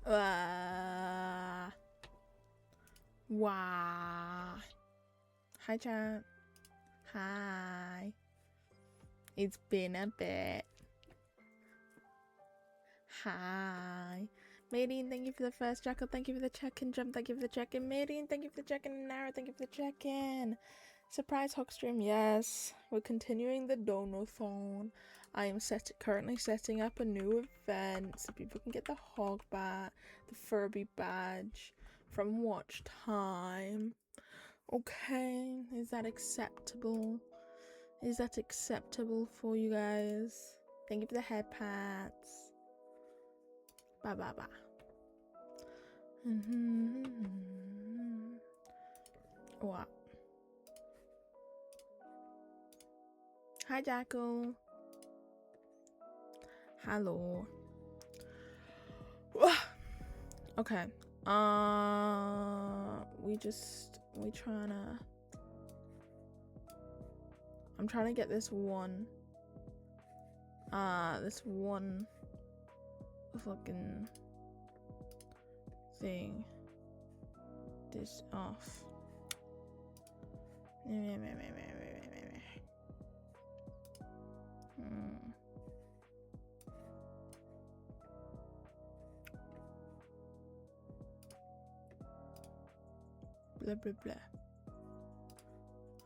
Wow. Hi, chat. Hi. It's been a bit. Hi. Maydeen, thank you for the first jackal. Thank you for the check-in. Jump, thank you for the check-in. Maydeen, thank you for the check-in. Nara, thank you for the check-in. Surprise hog stream, yes. We're continuing the Donothon. I am currently setting up a new event so people can get the hog bat, the Furby badge from watch time. Okay, is that acceptable? Is that acceptable for you guys? Thank you for the head pats. Bye bye bye. What? Hi Jackal. Hello. Okay. I'm trying to get this one fucking thing this off. Blah blah blah.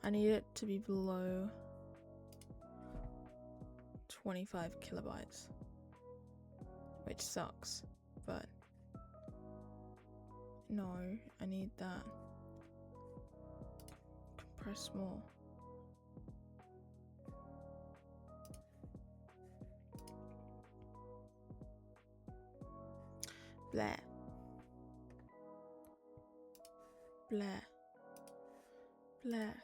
I need it to be below 25 kilobytes, which sucks, but no, I need that. Compress more. Blah. Blah. Blah.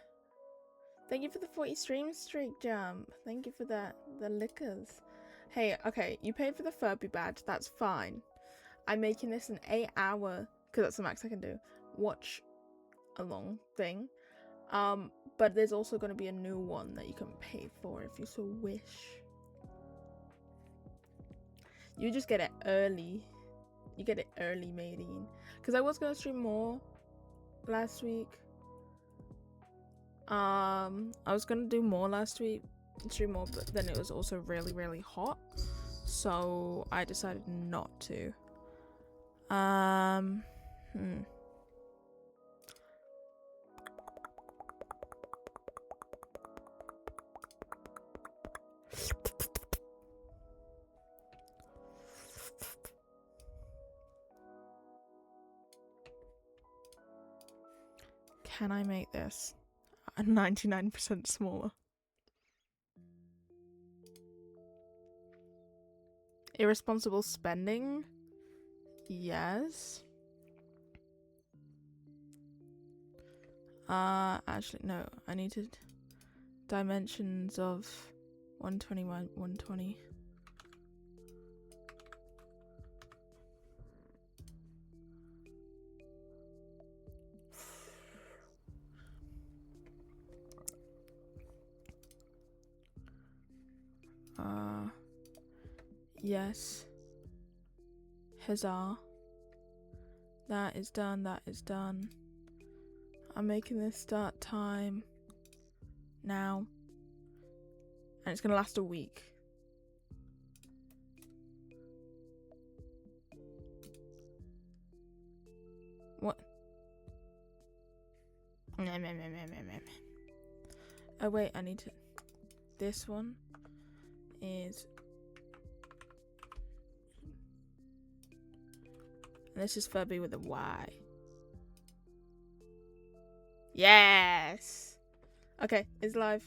Thank you for the 40 stream streak jump. Thank you for that. The liquors. Hey, okay, you paid for the Furby badge. That's fine. I'm making this an 8-hour, because that's the max I can do, watch along thing. But there's also going to be a new one that you can pay for if you so wish. You just get it early. You get it early, Maydeen. Because I was going to stream more last week. I was gonna do more last week, stream more, but then it was also really, really hot, so I decided not to. Can I make this 99% smaller? Irresponsible spending? Yes. Actually, no. I needed dimensions of 121, 120. Yes. Huzzah. That is done, that is done. I'm making this start time now. And it's gonna last a week. What? Oh wait, I need to... This one is... And this is Furby with a Y. Yes! Okay, it's live.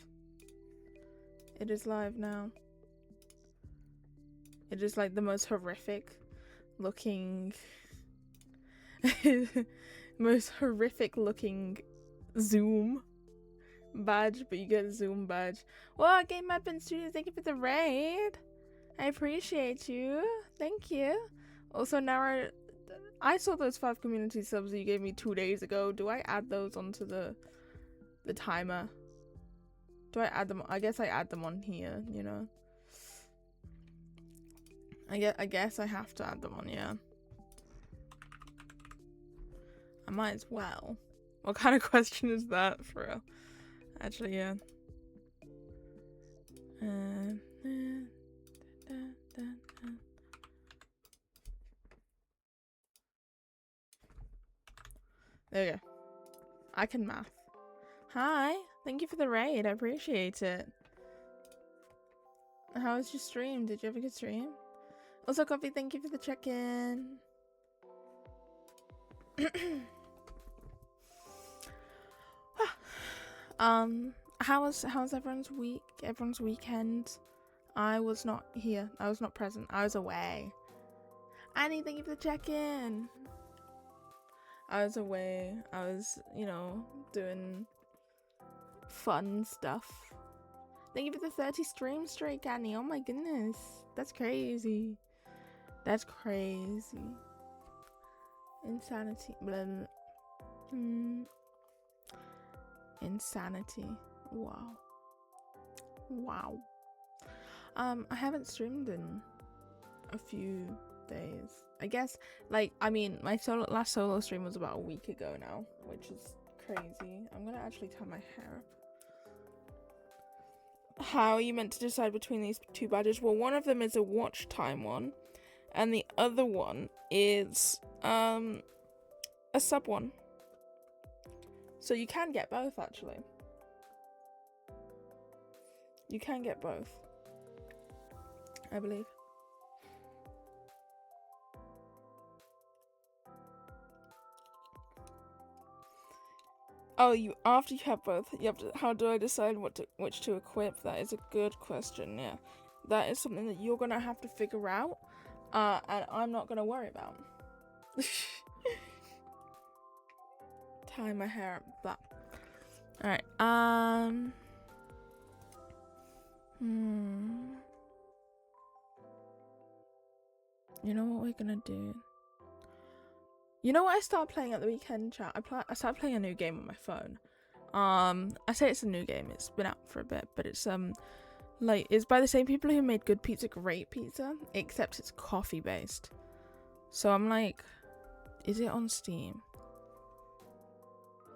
It is live now. It is like the most horrific looking... most horrific looking Zoom badge, but you get a Zoom badge. Well, Game Up and Studio, thank you for the raid. I appreciate you. Thank you. Also, Nara, I saw those 5 community subs you gave me 2 days ago. Do I add those onto the timer? Do I add them? I guess I add them on here, you know. I guess I have to add them on, yeah. I might as well. What kind of question is that, for real? Actually, yeah. There we go. I can math. Hi, thank you for the raid. I appreciate it. How was your stream? Did you have a good stream? Also, Coffee, thank you for the check-in. How was everyone's week? Everyone's weekend? I was not here. I was not present. I was away. Annie, thank you for the check-in. I was away. I was, you know, doing fun stuff. Thank you for the 30 stream streak, Annie. Oh my goodness. That's crazy. That's crazy. Insanity. Blah, blah. Insanity. Wow. Wow. I haven't streamed in a few days. I guess, like, I mean, my last solo stream was about a week ago now, which is crazy. I'm gonna actually tie my hair up. How are you meant to decide between these two badges? Well, one of them is a watch time one, and the other one is a sub one. So you can get both, actually. You can get both, I believe. Oh, after you have both, you have to. How do I decide which to equip? That is a good question. Yeah, that is something that you're gonna have to figure out, and I'm not gonna worry about. Tie my hair up. That. All right. You know what we're gonna do? You know what I started playing at the weekend, chat? I started playing a new game on my phone. I say it's a new game. It's been out for a bit, but it's like, it's by the same people who made Good Pizza, Great Pizza, except it's coffee based. So I'm like, is it on Steam?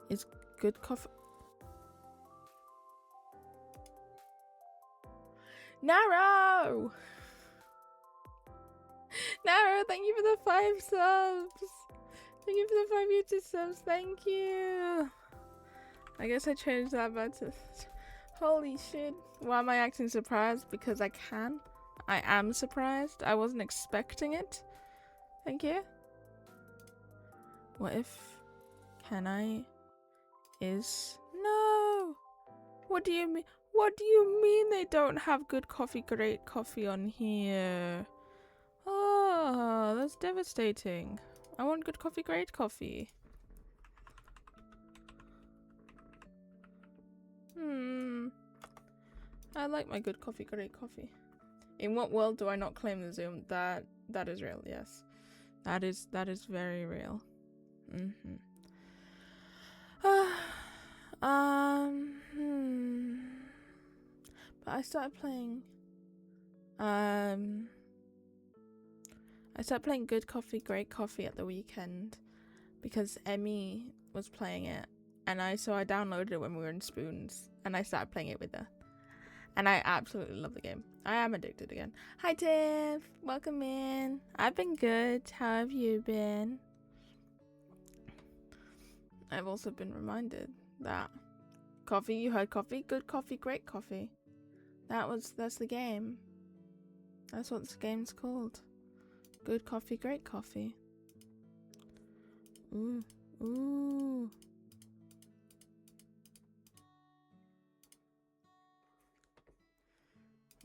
Is Good Coffee? Narrow! Narrow, thank you for the 5 subs! Thank you for the 5 YouTube subs, thank you! I guess I changed that back to... Holy shit. Why am I acting surprised? Because I can. I am surprised. I wasn't expecting it. Thank you. What if... Can I... Is... No! What do you mean? What do you mean they don't have Good Coffee, Great Coffee on here? Oh, that's devastating. I want Good Coffee, Great Coffee. I like my Good Coffee, Great Coffee. In what world do I not claim the Zoom? That is real, yes. That is very real. But I started playing Good Coffee, Great Coffee at the weekend because Emmy was playing it, and so I downloaded it when we were in Spoons, and I started playing it with her, and I absolutely love the game. I am addicted again. Hi Tiff, welcome in. I've been good. How have you been? I've also been reminded that coffee, you heard coffee, Good Coffee, Great Coffee. That's the game. That's what this game's called. Good Coffee, Great Coffee. Ooh. Ooh.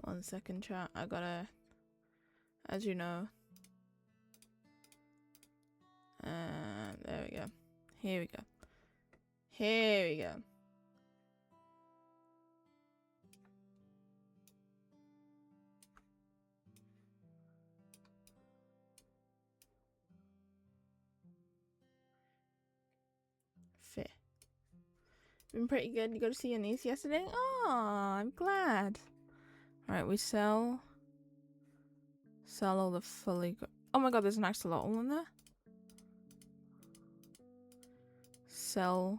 One second, chat. I gotta, as you know. There we go. Here we go. Here we go. Fair. Been pretty good. You got to see your niece yesterday? Oh, I'm glad. Alright, we sell all the fully... Oh my god, there's an axolotl in there? sell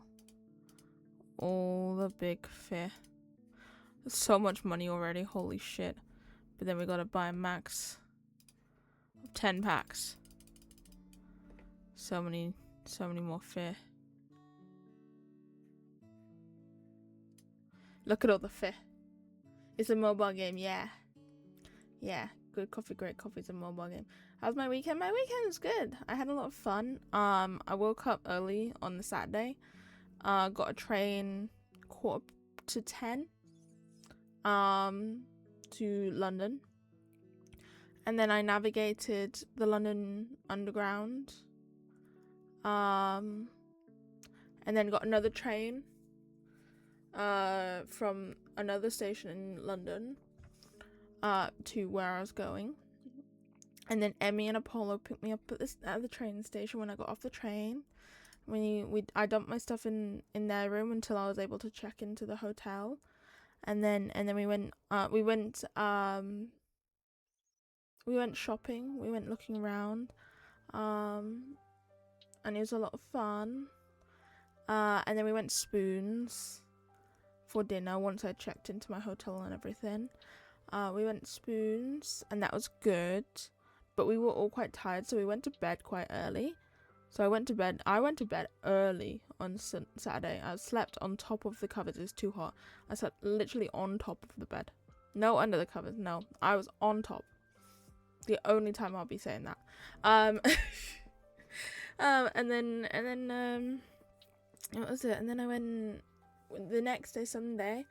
all the big fish. There's so much money already, holy shit. But then we gotta buy a max of 10 packs. So many more fish. Look at all the fish. It's a mobile game, yeah. Yeah, good coffee, great coffee. It's a mobile game. How's my weekend? My weekend was good. I had a lot of fun. I woke up early on the Saturday. Got a train 10:15 to London, and then I navigated the London Underground, and then got another train from another station in London to where I was going. And then Emmy and Apollo picked me up at the train station when I got off the train. I dumped my stuff in their room until I was able to check into the hotel, and then we went shopping. We went looking around, and it was a lot of fun. And then we went Spoons for dinner once I checked into my hotel and everything. We went Spoons, and that was good, but we were all quite tired, so we went to bed quite early. So I went to bed early on Saturday. I slept on top of the covers. It was too hot. I slept literally on top of the bed. No under the covers. No, I was on top. The only time I'll be saying that. And then what was it? And then I went the next day, Sunday.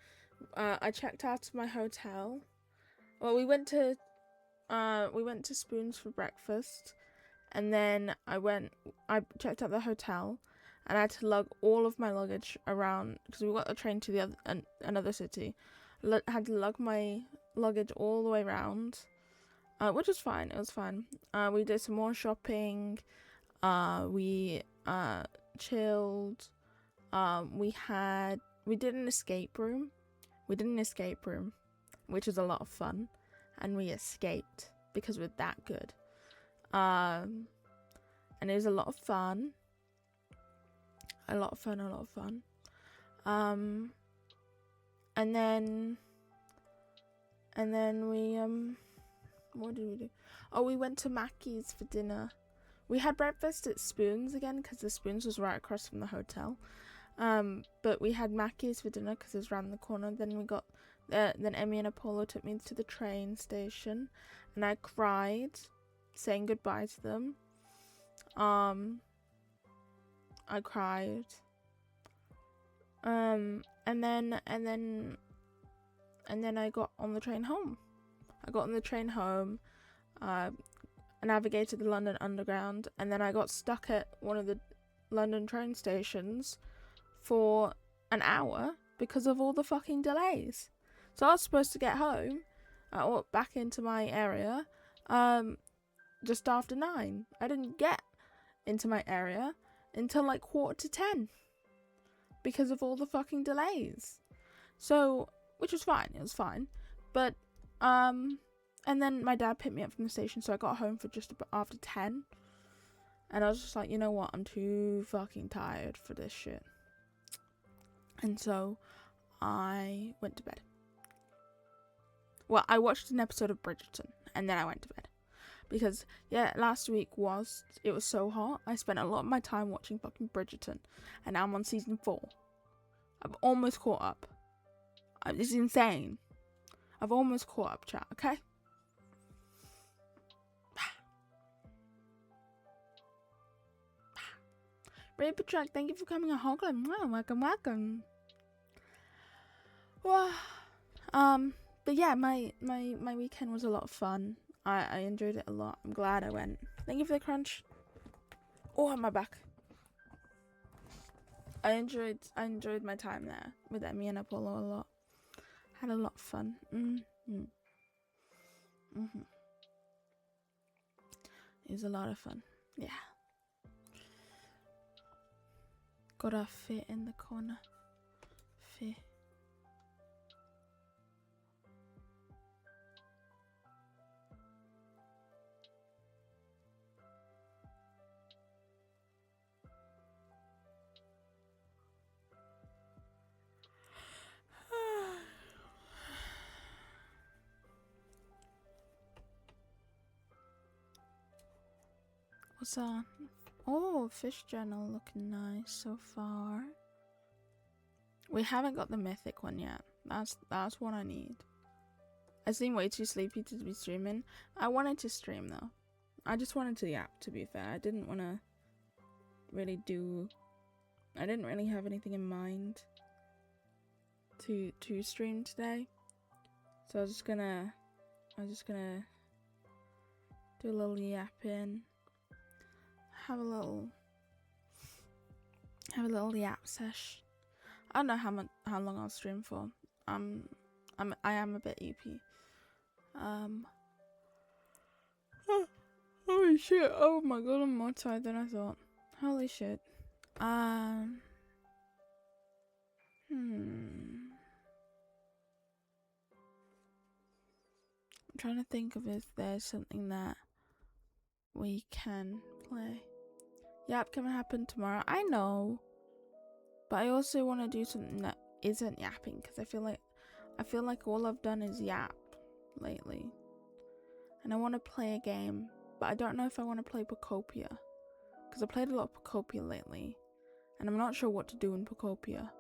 I checked out of my hotel. Well, we went to Spoons for breakfast. And then I checked out the hotel, and I had to lug all of my luggage around because we got a train to another city. Had to lug my luggage all the way around, which was fine. It was fine. We did some more shopping. We chilled. We did an escape room. Which was a lot of fun, and we escaped because we're that good. And it was a lot of fun. And then we what did we do? Oh, we went to Mackey's for dinner. We had breakfast at Spoons again because the Spoons was right across from the hotel. But we had Mackey's for dinner because it was around the corner. Then then Emmy and Apollo took me to the train station, and I cried saying goodbye to them. I cried. And then I got on the train home. I navigated the London Underground, and then I got stuck at one of the London train stations for an hour because of all the fucking delays. So I was supposed to get home, or back into my area, just after 9. I didn't get into my area until like 10:15 because of all the fucking delays. So, which was fine. It was fine. But, and then my dad picked me up from the station, so I got home for just about after 10. And I was just like, you know what? I'm too fucking tired for this shit. And so I went to bed. Well, I watched an episode of Bridgerton, and then I went to bed. Because, yeah, last week it was so hot. I spent a lot of my time watching fucking Bridgerton. And now I'm on season 4. I've almost caught up. It's insane. I've almost caught up, chat, okay? Raper Track, thank you for coming on Hogland. Wow, welcome. Well, but yeah, my weekend was a lot of fun. I enjoyed it a lot. I'm glad I went. Thank you for the crunch. Oh, on my back. I enjoyed my time there with Emmy and Apollo a lot. Had a lot of fun. It was a lot of fun. Yeah. Got a fit in the corner. Fit. What's that? Oh, fish journal looking nice so far. We haven't got the mythic one yet. That's what I need. I seem way too sleepy to be streaming. I wanted to stream though. I just wanted to yap, to be fair. I didn't want to really I didn't really have anything in mind to stream today. So I was just gonna do a little yapping. Have a little yap sesh. I don't know how long I'll stream for. I am a bit EP. Holy shit! Oh my god, I'm more tired than I thought. Holy shit. I'm trying to think of if there's something that we can play. Yap can happen tomorrow. I know, but I also want to do something that isn't yapping because I feel like all I've done is yap lately, and I want to play a game, but I don't know if I want to play Pocopia because I played a lot of Pocopia lately, and I'm not sure what to do in Pocopia.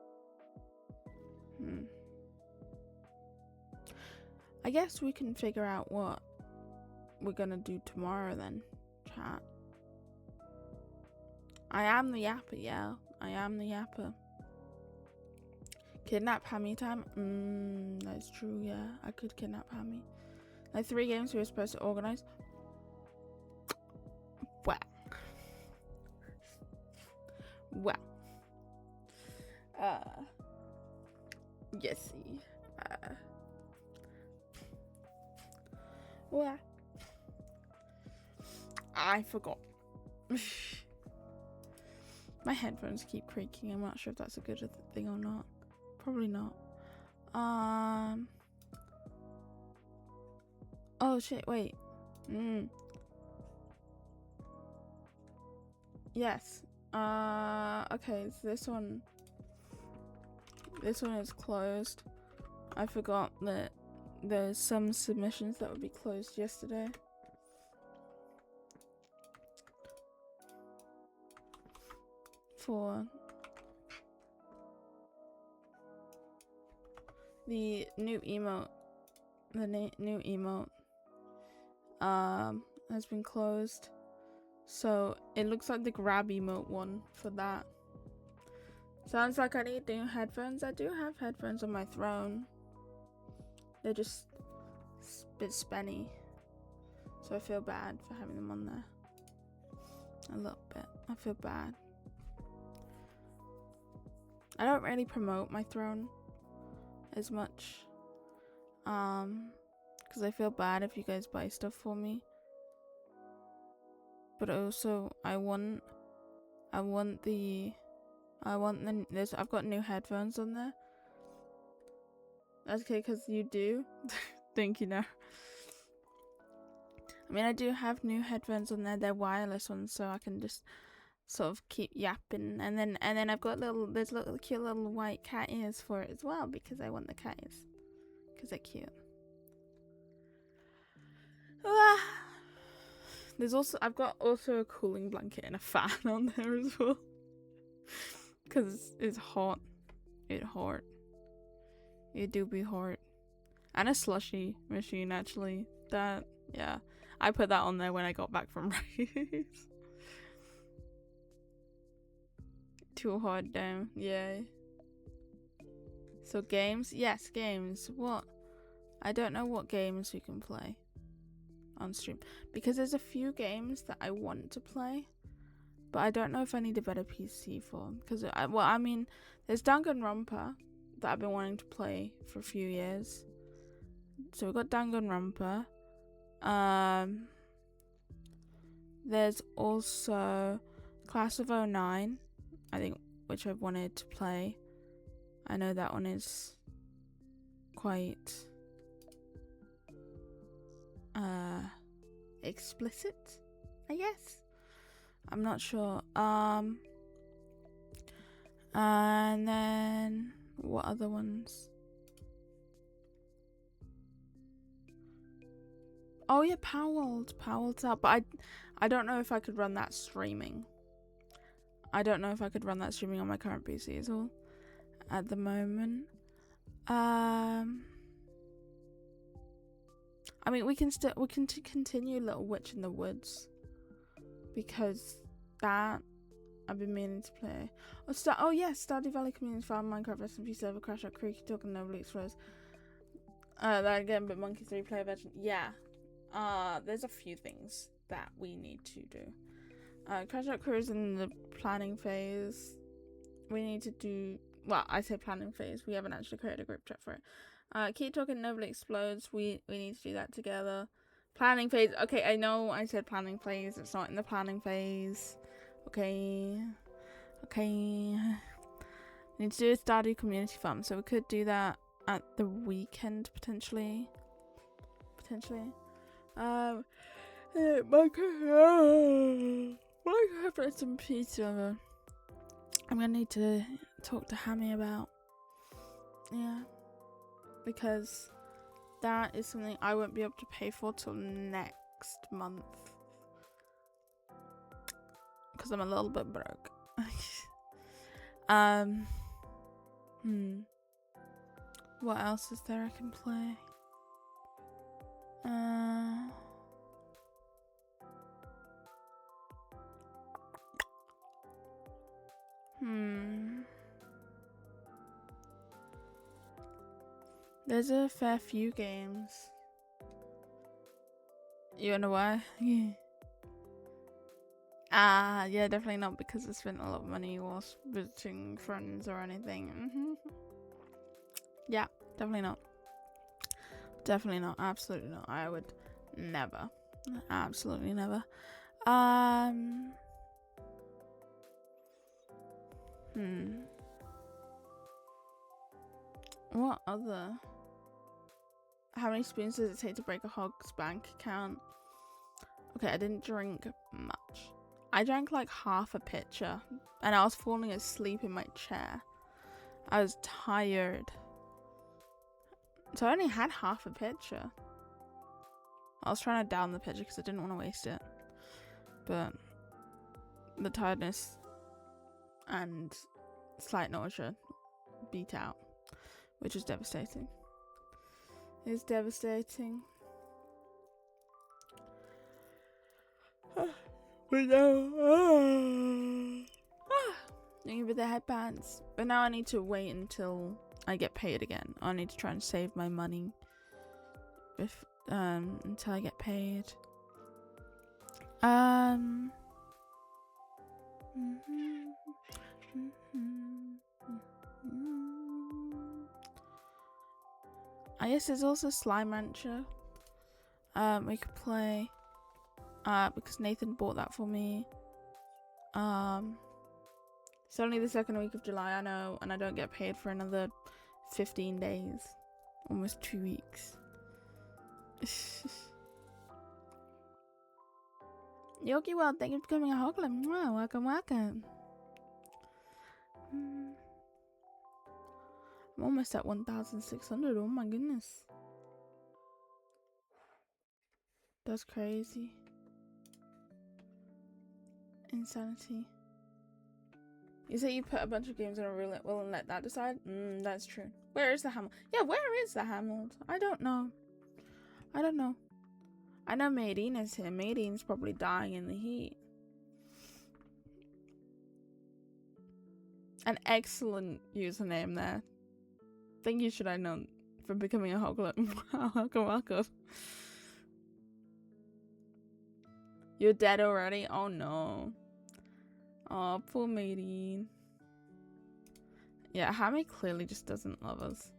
I guess we can figure out what we're gonna do tomorrow then, chat. I am the yapper, yeah. I am the yapper. Kidnap Hammy time? That's true, yeah. I could kidnap Hammy. Like 3 games we were supposed to organize. Well. Yes. Well. I forgot. My headphones keep creaking. I'm not sure if that's a good thing or not. Probably not. Oh shit, wait. Yes. Okay, so this one is closed. I forgot that there's some submissions that would be closed yesterday. For the new emote, new emote has been closed, so it looks like the grab emote one for that. Sounds like I need new headphones. I do have headphones on my throne. They're just a bit spenny, so I feel bad for having them on there. A little bit. I feel bad. I don't really promote my throne as much, because I feel bad if you guys buy stuff for me. But also, I've got new headphones on there. That's okay, because you do. Thank you now. I mean, I do have new headphones on there. They're wireless ones, so I can just sort of keep yapping, and then I've got there's cute little white cat ears for it as well, because I want the cat ears because they're cute. I've got a cooling blanket and a fan on there as well because it's hot. It do be hot, and a slushy machine actually. I put that on there when I got back from race. Too hard down, yeah. So games, yes, games. What? I don't know what games we can play on stream, because there's a few games that I want to play, but I don't know if I need a better PC for. Because I mean, there's Danganronpa that I've been wanting to play for a few years. So we've got Danganronpa. There's also Class of 09. I think, which I've wanted to play. I know that one is quite explicit, I guess. I'm not sure. And then what other ones? Oh yeah, Powell's out, but I don't know if I could run that streaming. I don't know if I could run that streaming on my current PC as well at the moment. I mean, we can continue Little Witch in the Woods, because that I've been meaning to play. Oh yes, Stardew Valley Community Farm, Minecraft SMP server, Crash Out Creek, Talking Nobly Explores. That again, but Monkey 3 player version. Yeah. There's a few things that we need to do. Crash Out Crew is in the planning phase. We need to do, well, I say planning phase. We haven't actually created a group chat for it. Keep Talking Nobly Explodes. We need to do that together. Planning phase. Okay, I know I said planning phase. It's not in the planning phase. Okay. We need to do a Stardew Community Farm, so we could do that at the weekend potentially. Minecraft SMP server. I'm gonna need to talk to Hammy about. Yeah, because that is something I won't be able to pay for till next month, because I'm a little bit broke. What else is there I can play? There's a fair few games. You wanna know why? Yeah, definitely not because I spent a lot of money whilst visiting friends or anything. Yeah, definitely not. Absolutely not. I would never. Absolutely never. What other? How many spoons does it take to break a hog's bank account? Okay, I didn't drink much. I drank like half a pitcher and I was falling asleep in my chair. I was tired. So I only had half a pitcher. I was trying to down the pitcher because I didn't want to waste it. But the tiredness and slight nausea beat out, which is devastating. It's devastating. But no. Thinking with the headbands. But now I need to wait until I get paid again. I need to try and save my money until I get paid. I guess there's also Slime Rancher. We could play. Because Nathan bought that for me. It's only the second week of July, I know, and I don't get paid for another 15 days. Almost 2 weeks. Yogi World, thank you for becoming a Hoglin. Wow, welcome. I'm almost at 1,600. Oh my goodness. That's crazy. Insanity. You say you put a bunch of games on a roulette wheel and let that decide? That's true. Where is the Hamlet? Yeah, where is the Hamlet? I don't know. I know Maydeen is here. Maydeen's probably dying in the heat. An excellent username there. Thank you, should I know, for becoming a Hoglet. Welcome. You're dead already? Oh no. Oh, poor Maydeen. Yeah, Hammy clearly just doesn't love us.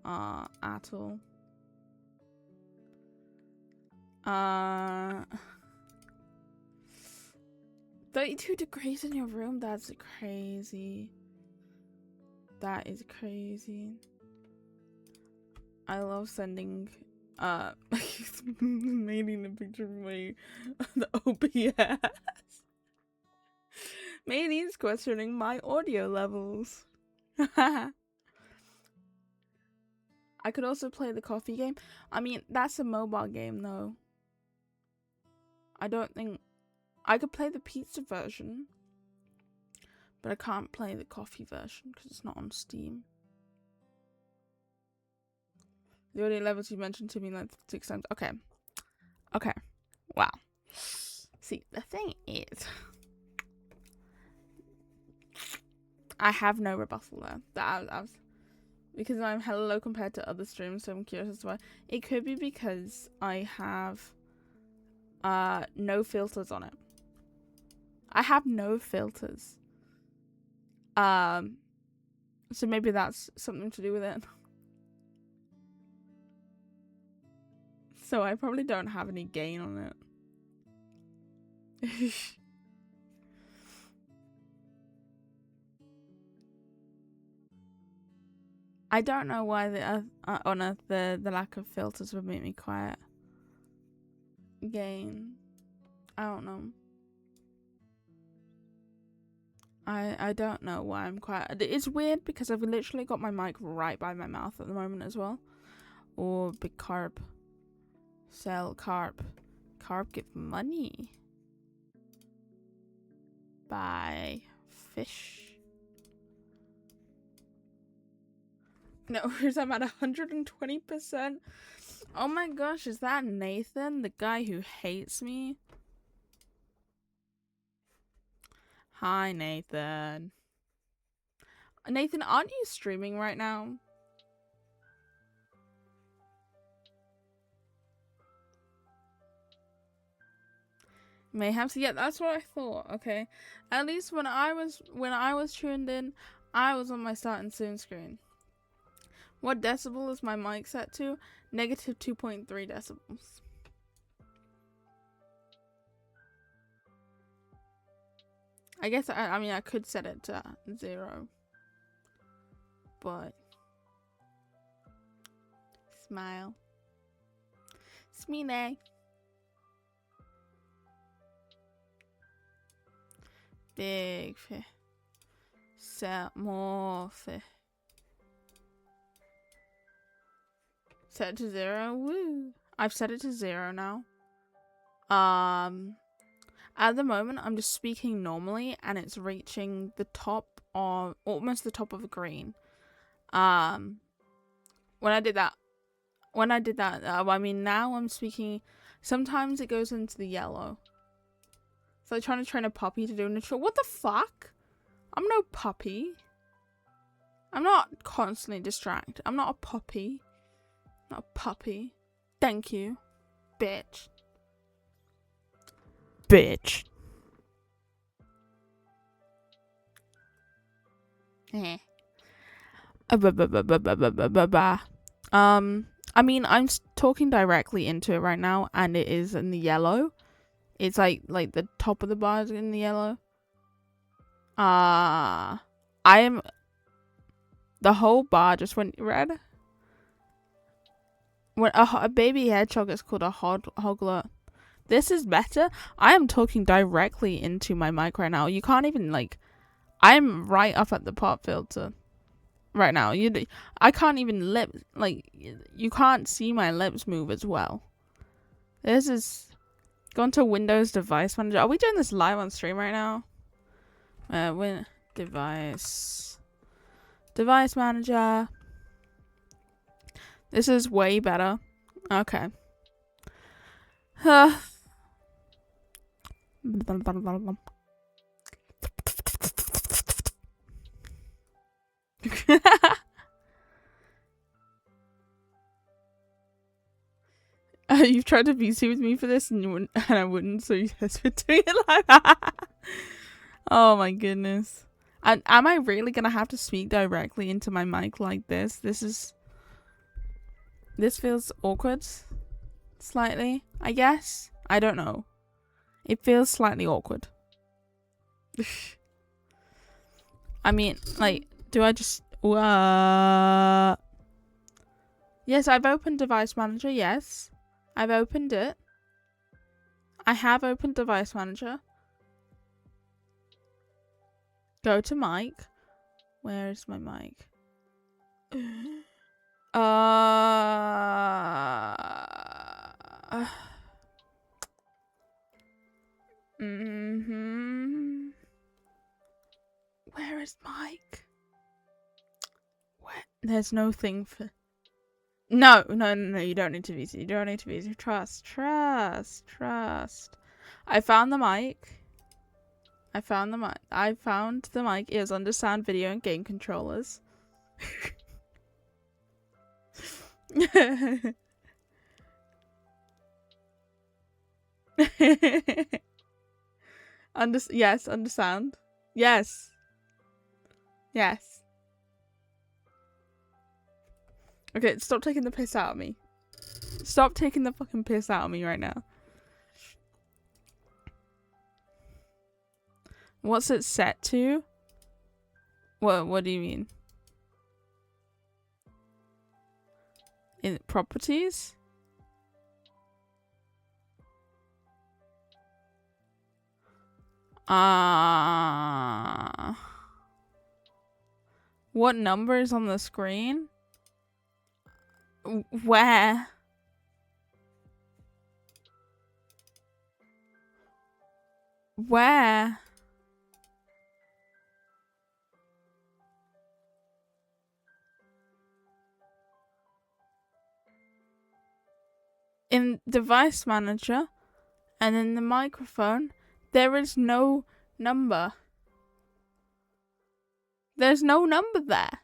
At all. 32 degrees in your room? That's crazy. That is crazy. I love sending Maydeen a picture of me the OBS. Maydeen's questioning my audio levels. I could also play the coffee game. I mean, that's a mobile game though. I don't think I could play the pizza version, but I can't play the coffee version because it's not on Steam. The audio levels you mentioned to me like 6 times. Okay. Okay. Wow. See, the thing is, I have no rebuttal there. Because I'm hella low compared to other streams, so I'm curious as to why. It could be because I have no filters on it. I have no filters. So maybe that's something to do with it. So I probably don't have any gain on it. I don't know why the lack of filters would make me quiet. Gain. I don't know. I don't know why I'm quiet. It's weird because I've literally got my mic right by my mouth at the moment as well. Or big carb. Sell carb. Carb give money. Buy fish. No, I'm at 120%. Oh my gosh, is that Nathan, the guy who hates me? Hi, Nathan. Nathan, aren't you streaming right now? Mayhaps, yeah, that's what I thought. Okay, at least when I was tuned in, I was on my start and soon screen. What decibel is my mic set to? Negative 2.3 decibels. I guess I mean I could set it to 0, but smile, smile. Big fish. Set more fish. Set it to 0. Woo! I've set it to 0 now. At the moment, I'm just speaking normally, and it's reaching the top of almost the top of green. When I did that, I mean now I'm speaking. Sometimes it goes into the yellow. It's like trying to train a puppy to do neutral. What the fuck? I'm no puppy. I'm not constantly distracted. I'm not a puppy. Not a puppy. Thank you, bitch. Bitch. Eh. I mean, I'm talking directly into it right now, and it is in the yellow. It's like the top of the bar is in the yellow. I am. The whole bar just went red. When a baby hedgehog is called a hoglet. This is better. I am talking directly into my mic right now. You can't even I'm right up at the pop filter right now. I can't even you can't see my lips move as well. This is gone to Windows Device Manager. Are we doing this live on stream right now? Device Manager. This is way better. Okay. You've tried to VC with me for this and I wouldn't, so you guys were doing it like that. Oh my goodness. And am I really gonna have to speak directly into my mic like this? This feels awkward. Slightly, I guess. I don't know. It feels slightly awkward. I mean, do I just... Yes, I've opened Device Manager, yes. I've opened it. I have opened Device Manager. Go to mic. Where is my mic? Where is Mike? Where? There's no thing for. No, you don't need to visa. You don't need to visa. Trust. I found the mic. I found the mic. It was under sound, video, and game controllers. Under sound. Yes. Okay, stop taking the piss out of me. Stop taking the fucking piss out of me right now. What's it set to? What do you mean? In properties? What number is on the screen? Where? Where? In device manager and in the microphone, there is no number. There's no number there.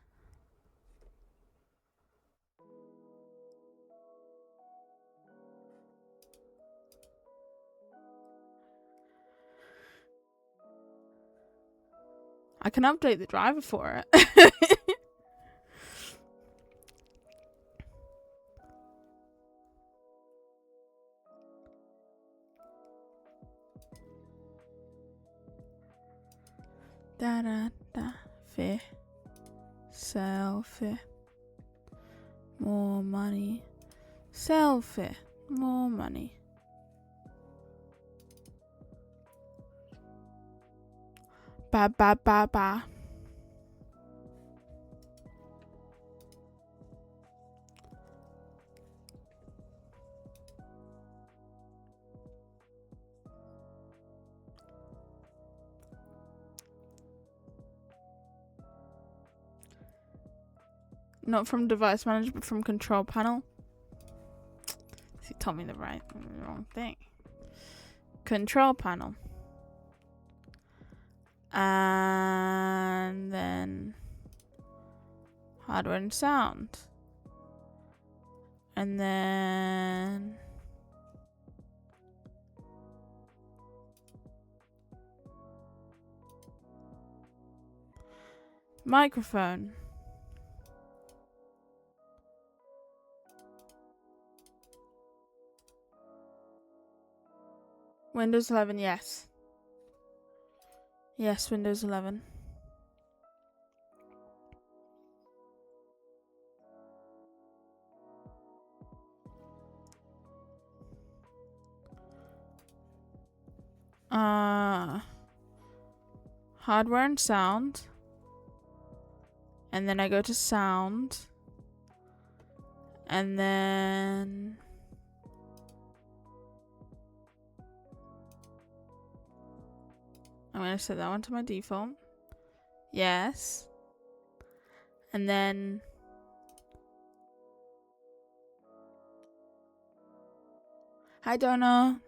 I can update the driver for it. Fear. Selfie. More money. Selfie. More money. Ba. Not from device manager, but from control panel. He told me the wrong thing. Control panel. And then hardware and sound. And then microphone. Windows 11, yes. Yes, Windows 11. Hardware and sound. And then I go to sound. And then I'm going to set that one to my default. Yes. And then hi, Donna.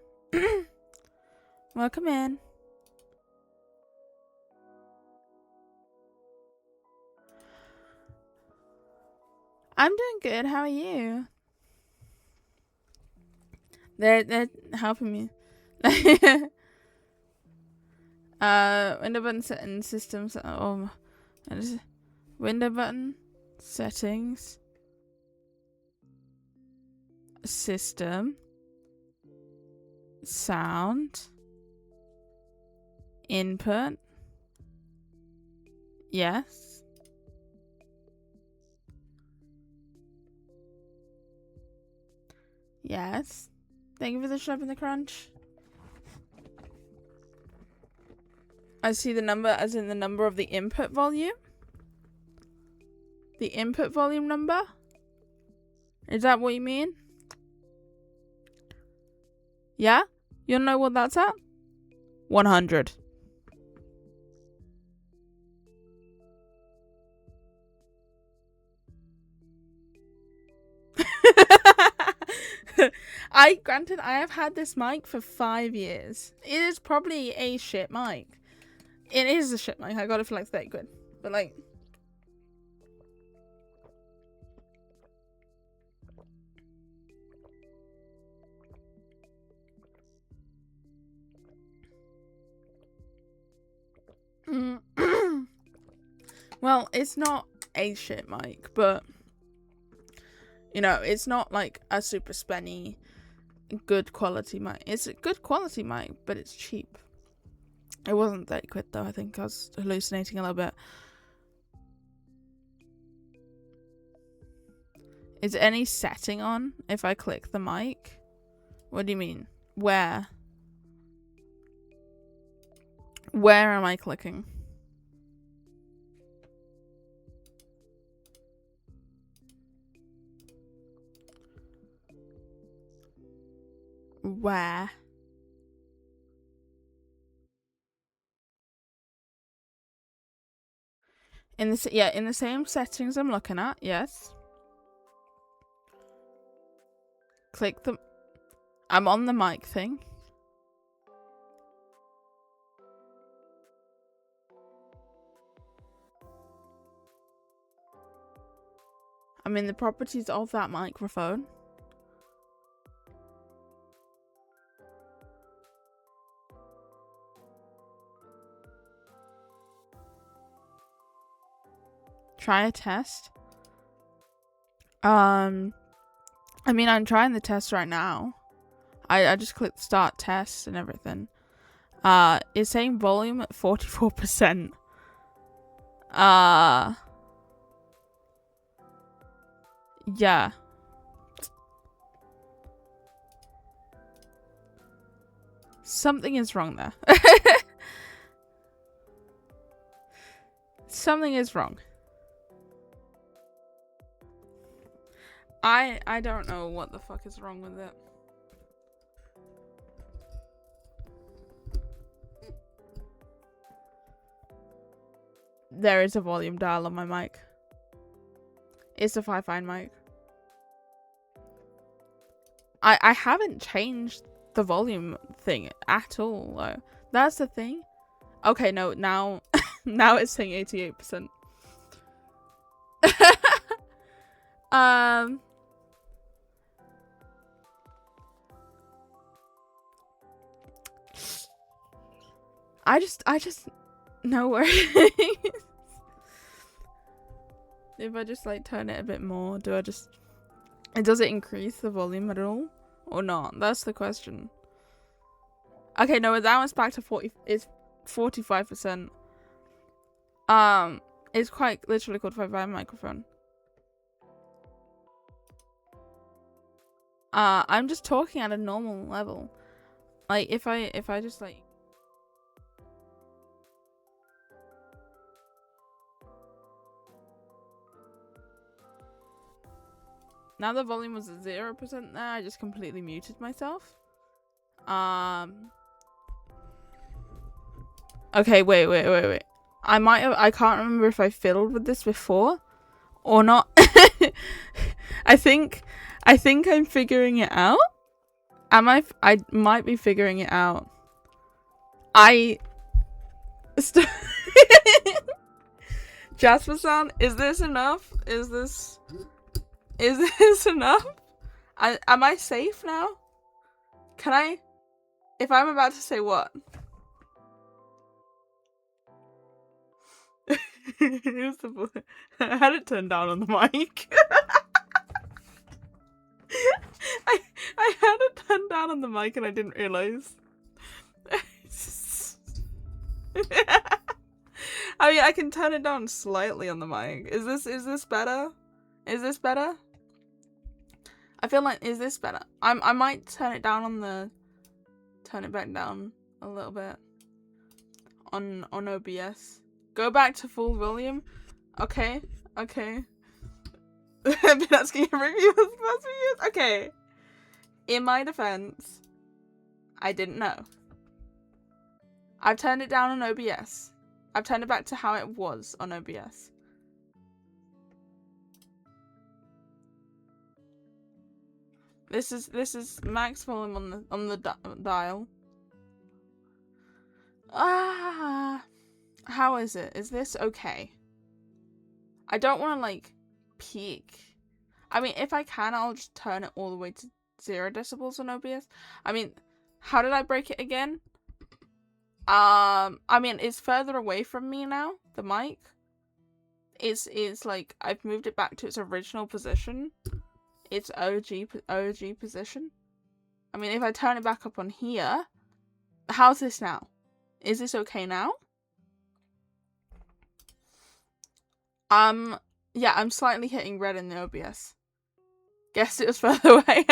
Welcome in. I'm doing good. How are you? They're helping me. Window button settings, systems. Window button settings, system, sound, input. Yes. Yes. Thank you for the shop and the crunch. I see the number as in the number of the input volume. The input volume number. Is that what you mean? Yeah? You don't know what that's at? 100. Granted, I have had this mic for 5 years. It is probably a shit mic. It is a shit mic. I got it for like 30 quid. But like... Well, it's not a shit mic, but... You know, it's not like a super spenny, good quality mic. It's a good quality mic, but it's cheap. It wasn't 30 quid though. I think I was hallucinating a little bit. Is any setting on if I click the mic? What do you mean? Where? Where am I clicking? Where? In the same settings I'm looking at, yes. Click the... I'm on the mic thing. I'm in the properties of that microphone. Try a test. I mean, I'm trying the test right now. I just clicked start test and everything. It's saying volume at 44%. Yeah. Something is wrong there. Something is wrong. I don't know what the fuck is wrong with it. There is a volume dial on my mic. It's a Fi-Fi mic. I haven't changed the volume thing at all though. That's the thing. Okay, no, now now it's saying 88%. I just know where it is. If I just like turn it a bit more, does it increase the volume at all or not? That's the question. Okay, no, that one's back to 40. It's 45%. It's quite literally called Fi-Fi microphone. I'm just talking at a normal level. Like if I just like... Now the volume was at 0% there, I just completely muted myself. Okay, wait. I can't remember if I fiddled with this before or not. I think I'm figuring it out. I might be figuring it out. Jasper sound, is this enough? Is this enough? Am I safe now? Can I? If I'm about to say what? Here's the boy. I had it turned down on the mic. I had it turned down on the mic and I didn't realize. I mean, I can turn it down slightly on the mic. Is this better? Is this better? I feel like, is this better? I might turn it down turn it back down a little bit on OBS. Go back to full volume. Okay. I've been asking for reviews for the last few years. Okay. In my defense, I didn't know. I've turned it down on OBS. I've turned it back to how it was on OBS. This is max volume on the dial. Ah, how is it? Is this okay? I don't want to like peak. I mean, if I can, I'll just turn it all the way to 0 decibels on OBS. I mean, how did I break it again? I mean, it's further away from me now. The mic. It's like I've moved it back to its original position. Its OG position. I mean, if I turn it back up on here, how's this now? Is this okay now? Yeah, I'm slightly hitting red in the OBS. Guess it was further away.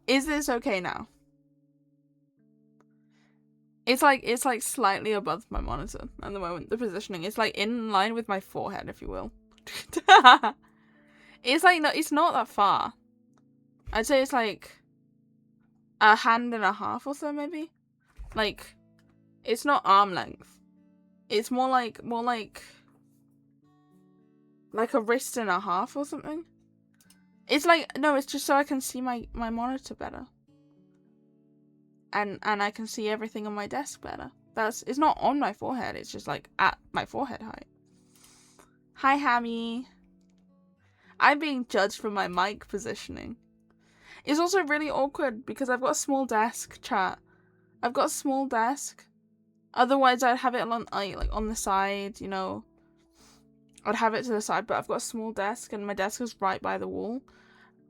Is this okay now? It's like slightly above my monitor at the moment. The positioning, it's like in line with my forehead, if you will. It's like it's not that far. I'd say it's like a hand and a half or so, maybe. Like, it's not arm length. It's more like a wrist and a half or something. It's like, no, it's just so I can see my monitor better. And I can see everything on my desk better. It's not on my forehead, it's just like at my forehead height. Hi, Hammy. I'm being judged for my mic positioning. It's also really awkward because I've got a small desk, chat. I've got a small desk. Otherwise, I'd have it on the side, you know. I'd have it to the side, but I've got a small desk, and my desk is right by the wall,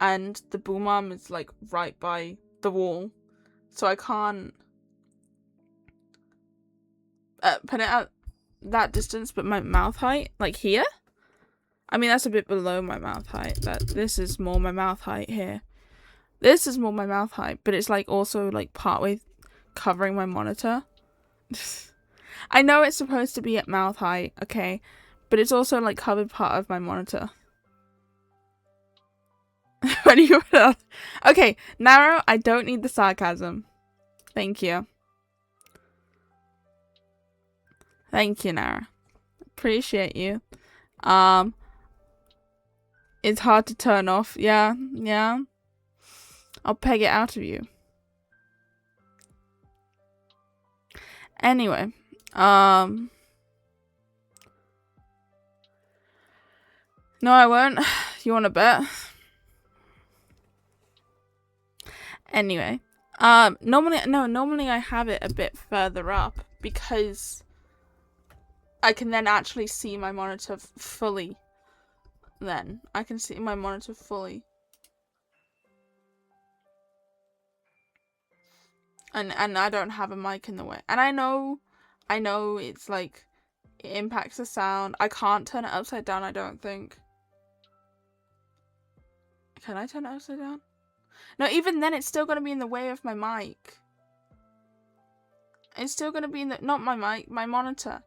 and the boom arm is like right by the wall, so I can't put it at that distance. But my mouth height, like here, I mean that's a bit below my mouth height. This is more my mouth height here. This is more my mouth height, but it's like also like partway covering my monitor. I know it's supposed to be at mouth height, okay, but it's also like covered part of my monitor. When you okay, narrow. I don't need the sarcasm. Thank you. Thank you, Nara. Appreciate you. It's hard to turn off. Yeah. I'll peg it out of you. Anyway, no, I won't. You want to bet? Anyway, normally I have it a bit further up because I can then actually see my monitor fully. Then I can see my monitor fully. And I don't have a mic in the way. And I know it's like, it impacts the sound. I can't turn it upside down, I don't think. Can I turn it upside down? No, even then it's still going to be in the way of my mic. It's still going to be in the, not my mic, my monitor.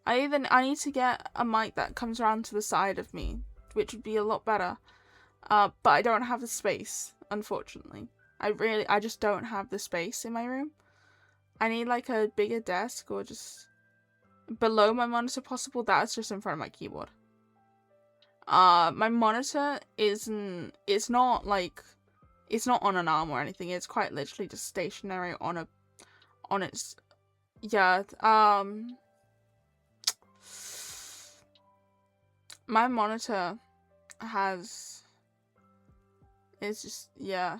I need to get a mic that comes around to the side of me, which would be a lot better. But I don't have the space, unfortunately. I just don't have the space in my room. I need like a bigger desk or just below my monitor possible. That's just in front of my keyboard. My monitor it's not on an arm or anything. It's quite literally just stationary on its, yeah, my monitor it's just, yeah.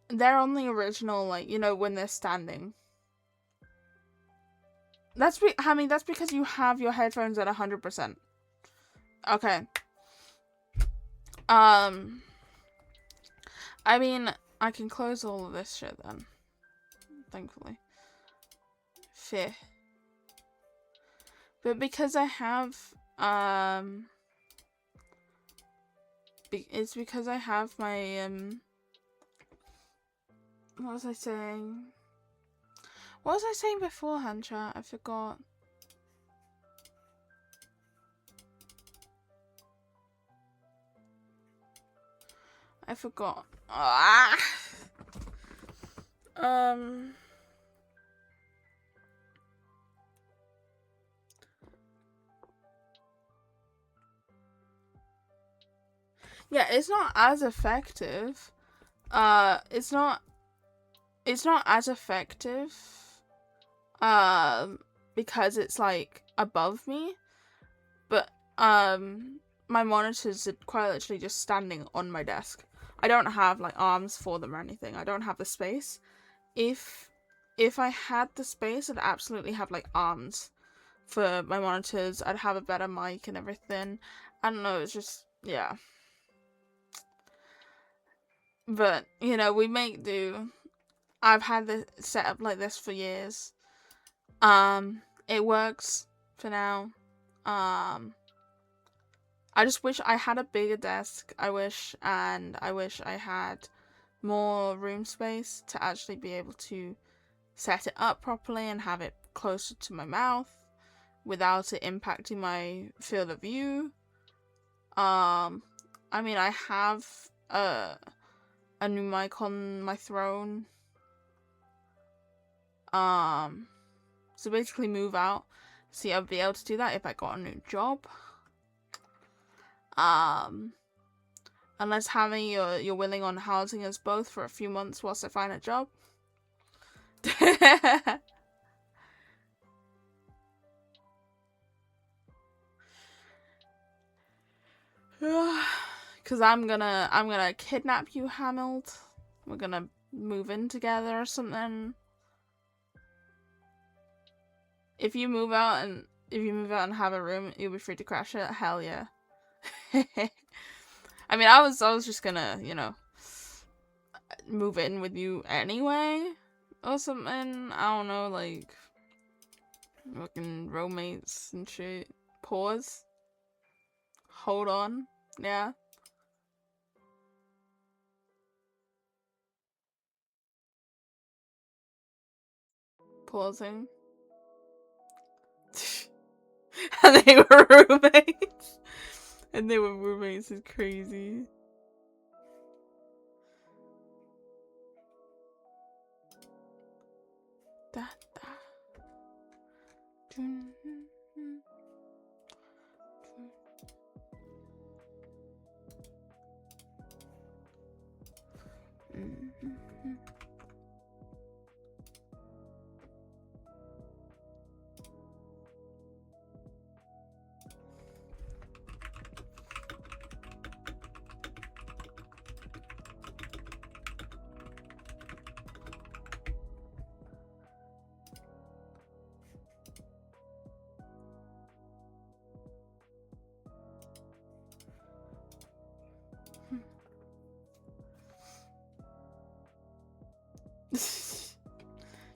They're on the original, like, you know, when they're standing. That's because you have your headphones at 100%. Okay. I mean, I can close all of this shit then. Thankfully. Fair. But because I have, it's because I have my, what was I saying? What was I saying beforehand, chat? I forgot. I forgot. Ah! Yeah, it's not as effective. It's not as effective. Because it's like above me, but my monitors are quite literally just standing on my desk. I don't have like arms for them or anything. I don't have the space. If I had the space, I'd absolutely have like arms for my monitors. I'd have a better mic and everything. I don't know, it's just, yeah. But, you know, we make do. I've had this set up like this for years. It works for now. I just wish I had a bigger desk. I wish I had more room space to actually be able to set it up properly and have it closer to my mouth without it impacting my field of view. I mean, I have a new mic on my throne. So basically move out. See, I'd be able to do that if I got a new job. Unless having you're willing on housing us both for a few months whilst I find a job. Cause I'm gonna kidnap you, Hamild. We're gonna move in together or something. If you move out and have a room, you'll be free to crash it. Hell yeah. I mean, I was just gonna, you know, move in with you anyway or something. I don't know, like fucking roommates and shit. Pause. Hold on. Yeah. Pausing. And they were roommates. And they were roommates is crazy. Da, da.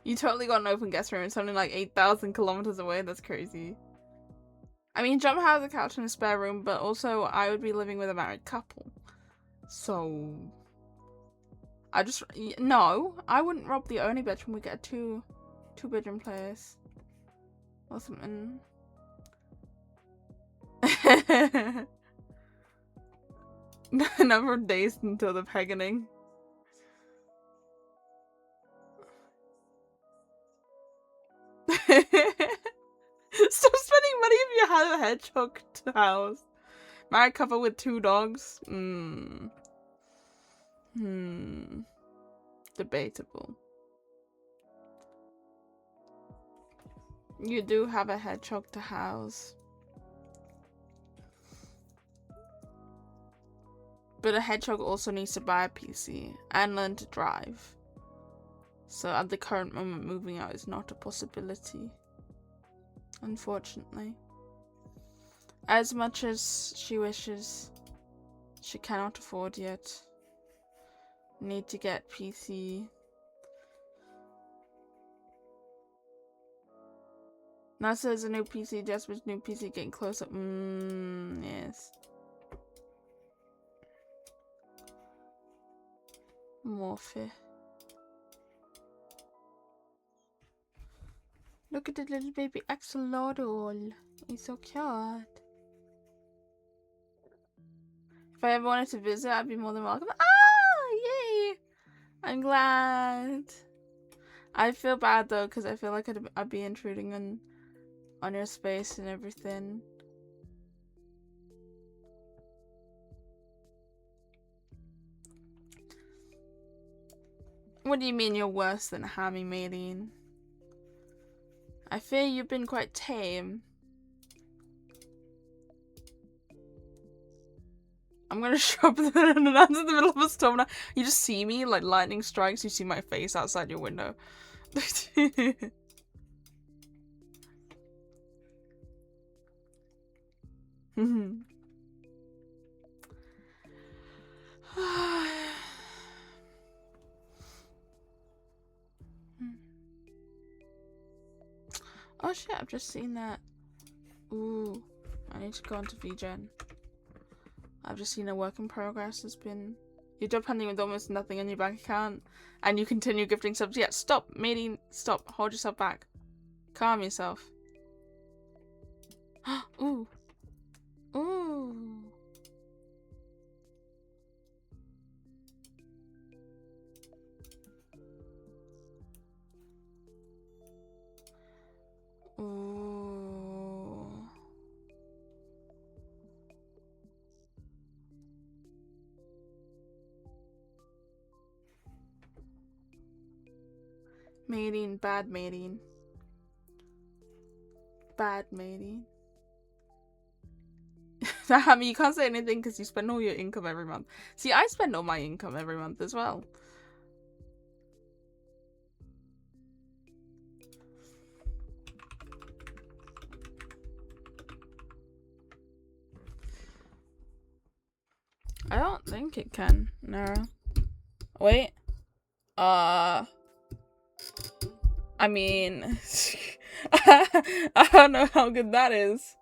You totally got an open guest room. It's only like 8,000 kilometers away. That's crazy. I mean, Jump has a couch and a spare room, but also I would be living with a married couple. So no, I wouldn't rob the only bedroom. We get a two-bedroom place or something. Number of days until the pegging. Stop spending money if you have a hedgehog to house. Married couple with 2 dogs. Debatable. You do have a hedgehog to house. But a hedgehog also needs to buy a PC and learn to drive. So at the current moment, moving out is not a possibility. Unfortunately. As much as she wishes, she cannot afford yet. Need to get PC. Now says a new PC, Jasper's new PC getting closer. Yes. Morphe. Look at the little baby axolotl. He's so cute. If I ever wanted to visit, I'd be more than welcome. Ah, yay! I'm glad. I feel bad though, because I feel like I'd be intruding on your space and everything. What do you mean you're worse than Hammy, Maylene? I fear you've been quite tame. I'm gonna show up in the middle of a storm now. You just see me, like lightning strikes, you see my face outside your window. Oh shit, I've just seen that. Ooh, I need to go onto VGen. I've just seen a work in progress has been... You're job hunting with almost nothing on your bank account, and you continue gifting subs. Yeah, stop, matey, stop. Hold yourself back. Calm yourself. Ooh. Ooh. Ooh. Mating, bad mating. Bad mating. I mean, you can't say anything because you spend all your income every month. See, I spend all my income every month as well. I don't think it can, Nara. Wait. I mean, I don't know how good that is.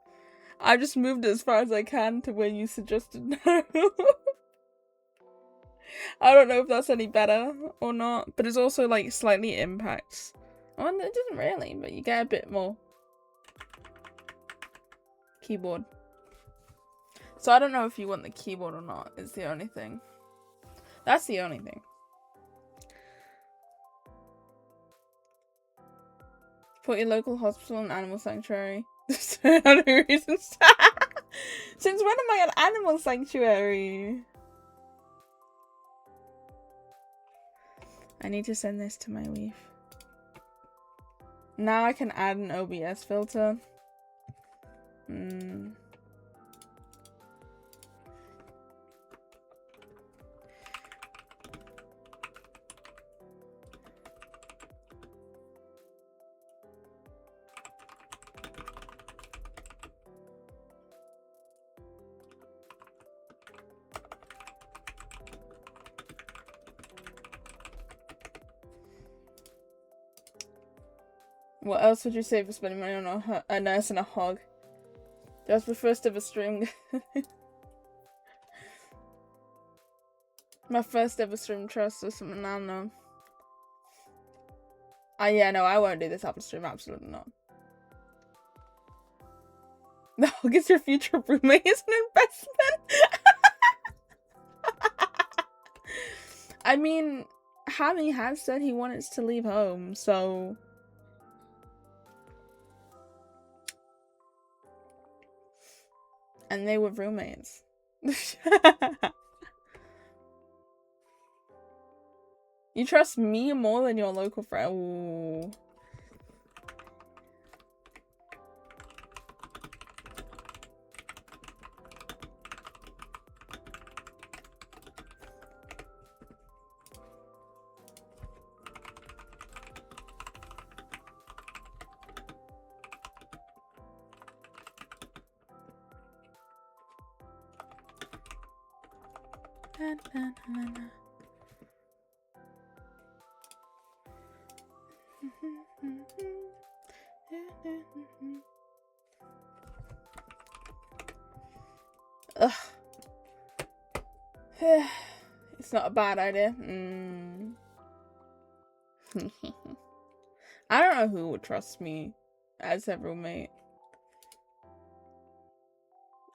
I just moved as far as I can to where you suggested no. I don't know if that's any better or not, but it's also like slightly impacts. Oh, it doesn't really, but you get a bit more keyboard. So I don't know if you want the keyboard or not, is the only thing. That's the only thing. Put your local hospital and animal sanctuary. Since when am I an animal sanctuary? I need to send this to my weave. Now I can add an OBS filter. What else would you say for spending money on a nurse and a hog? That's the first ever stream. My first ever stream trust or something, I don't know. Yeah, no, I won't do this Apple stream, absolutely not. The hog is your future roommate is an investment. I mean, Hammy has said he wanted to leave home, so... And they were roommates. You trust me more than your local friend? Ooh. Ugh. It's not a bad idea. I don't know who would trust me as a roommate.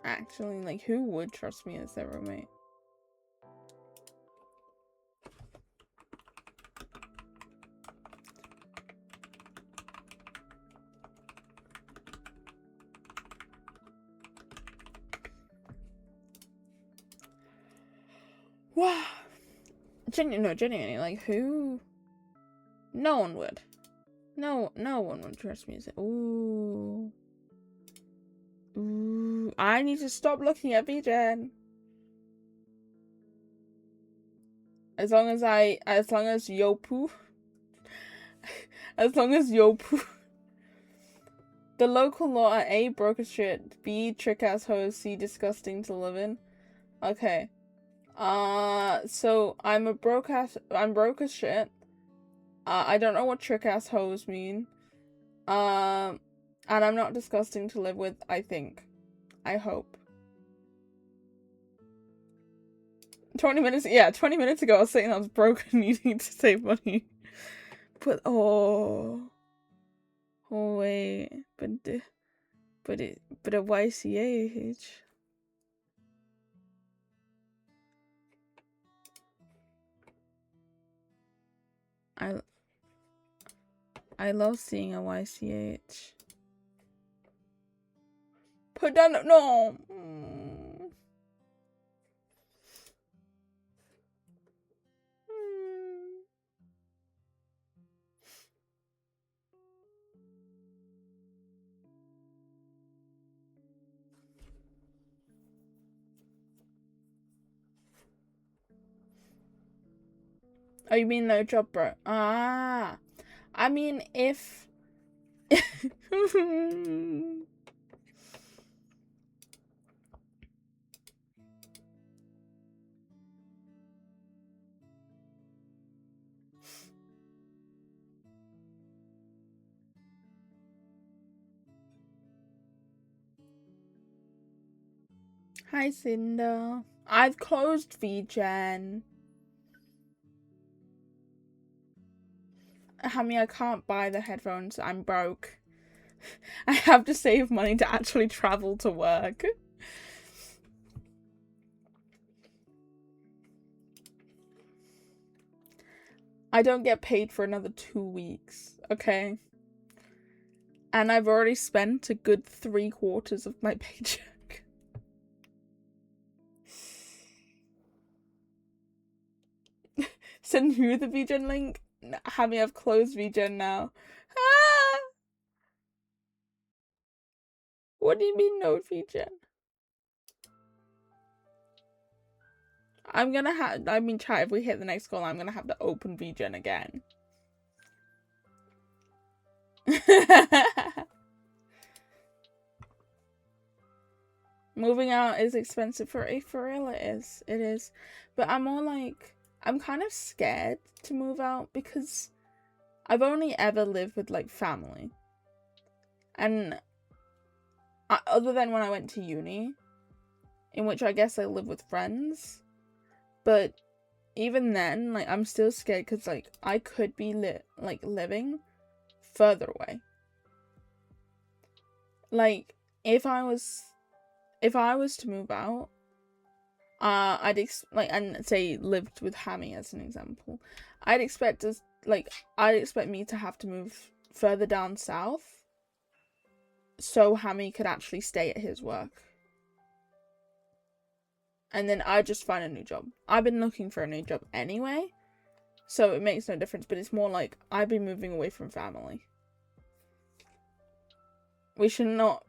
Actually, like, who would trust me as their roommate? Wow. Genuinely, like, who? No one would. No one would trust music. Ooh. Ooh. I need to stop looking at VGen. As long as Yopu. As long as Yopu. The local law are A, broke as shit, B, trick ass hoes, C, disgusting to live in. Okay. So I'm broke as shit. I don't know what trick ass hoes mean. And I'm not disgusting to live with, I think. I hope. 20 minutes ago I was saying I was broke and needing to save money. But wait, but a YCH. I love seeing a YCH. Put down no. Oh, you mean no job, bro? Ah, I mean if. Hi, Cinder. I've closed VGen. I can't buy the headphones. I'm broke. I have to save money to actually travel to work. I don't get paid for another 2 weeks, okay? And I've already spent a good 3/4 of my paycheck. Send you the VGen link? Hammy, I've closed VGen now. Ah! What do you mean no VGen? chat, if we hit the next goal, I'm gonna have to open VGen again. Moving out is expensive for real. It is. But I'm more like, I'm kind of scared to move out because I've only ever lived with like family. And other than when I went to uni, in which I guess I live with friends. But even then, like, I'm still scared because like I could be living further away. Like, if I was to move out, and say lived with Hammy as an example, I'd expect me to have to move further down south so Hammy could actually stay at his work. And then I just find a new job. I've been looking for a new job anyway, so it makes no difference, but it's more like I've been moving away from family. We should not,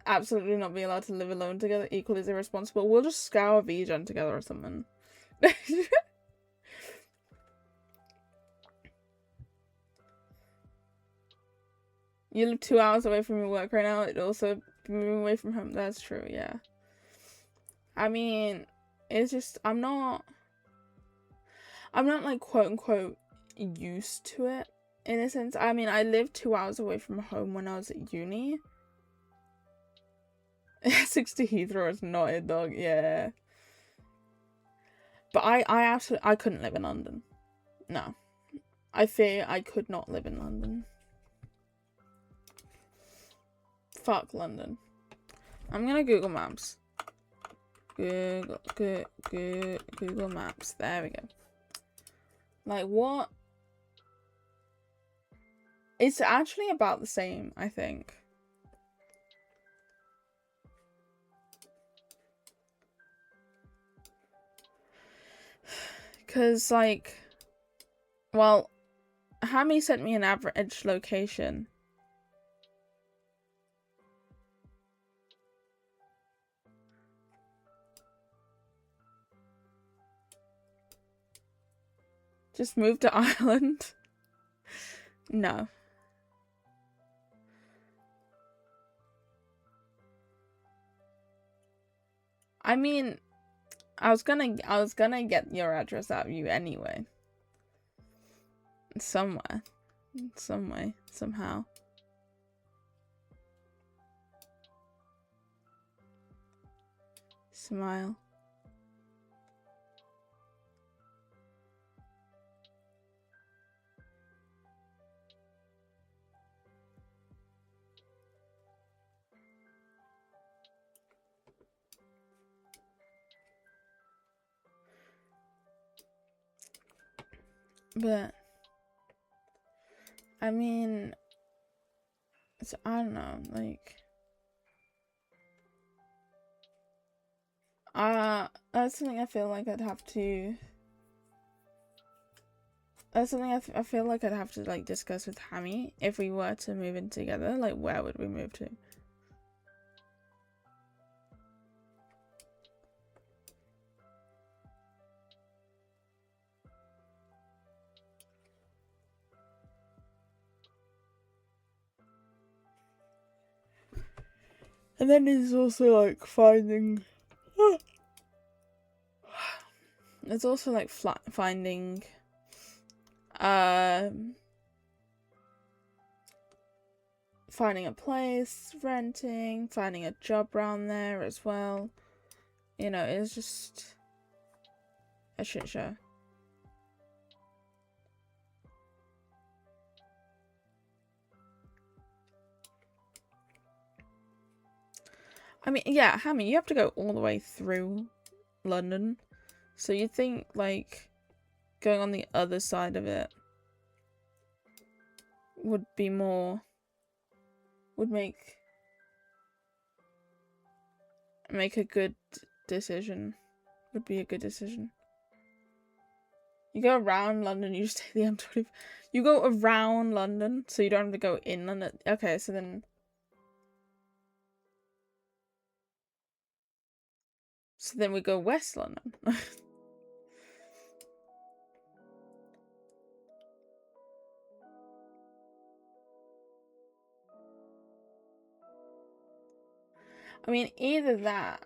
absolutely not be allowed to live alone together. Equally as irresponsible. We'll just scour VGen together or something. You live 2 hours away from your work right now. It'd also be moving away from home. That's true, yeah. I mean, it's just, I'm not like quote unquote used to it in a sense. I mean, I lived 2 hours away from home when I was at uni. 60 Heathrow is not a dog, yeah. But I couldn't live in London. No. I fear I could not live in London. Fuck London. I'm gonna Google Maps. Google Maps. There we go. Like, what? It's actually about the same, I think. Cause like, well, Hammy sent me an average location. Just move to Ireland. No. I mean, I was gonna get your address out of you anyway. Somewhere. Some way. Somehow. Smile. But I mean, it's, I don't know, like, that's something I feel like I'd have to. That's something I feel like I'd have to like discuss with Hammy if we were to move in together. Like, where would we move to? And then there's also like finding. There's also like finding. Finding a place, renting, finding a job around there as well. You know, it's just a shit show. I mean, yeah, Hammy, you have to go all the way through London. So you think, like, going on the other side of it would be more... would make a good decision. Would be a good decision. You go around London, you just take the M25. You go around London, so you don't have to go in London. Okay, so then... So then we go West London. I mean, either that...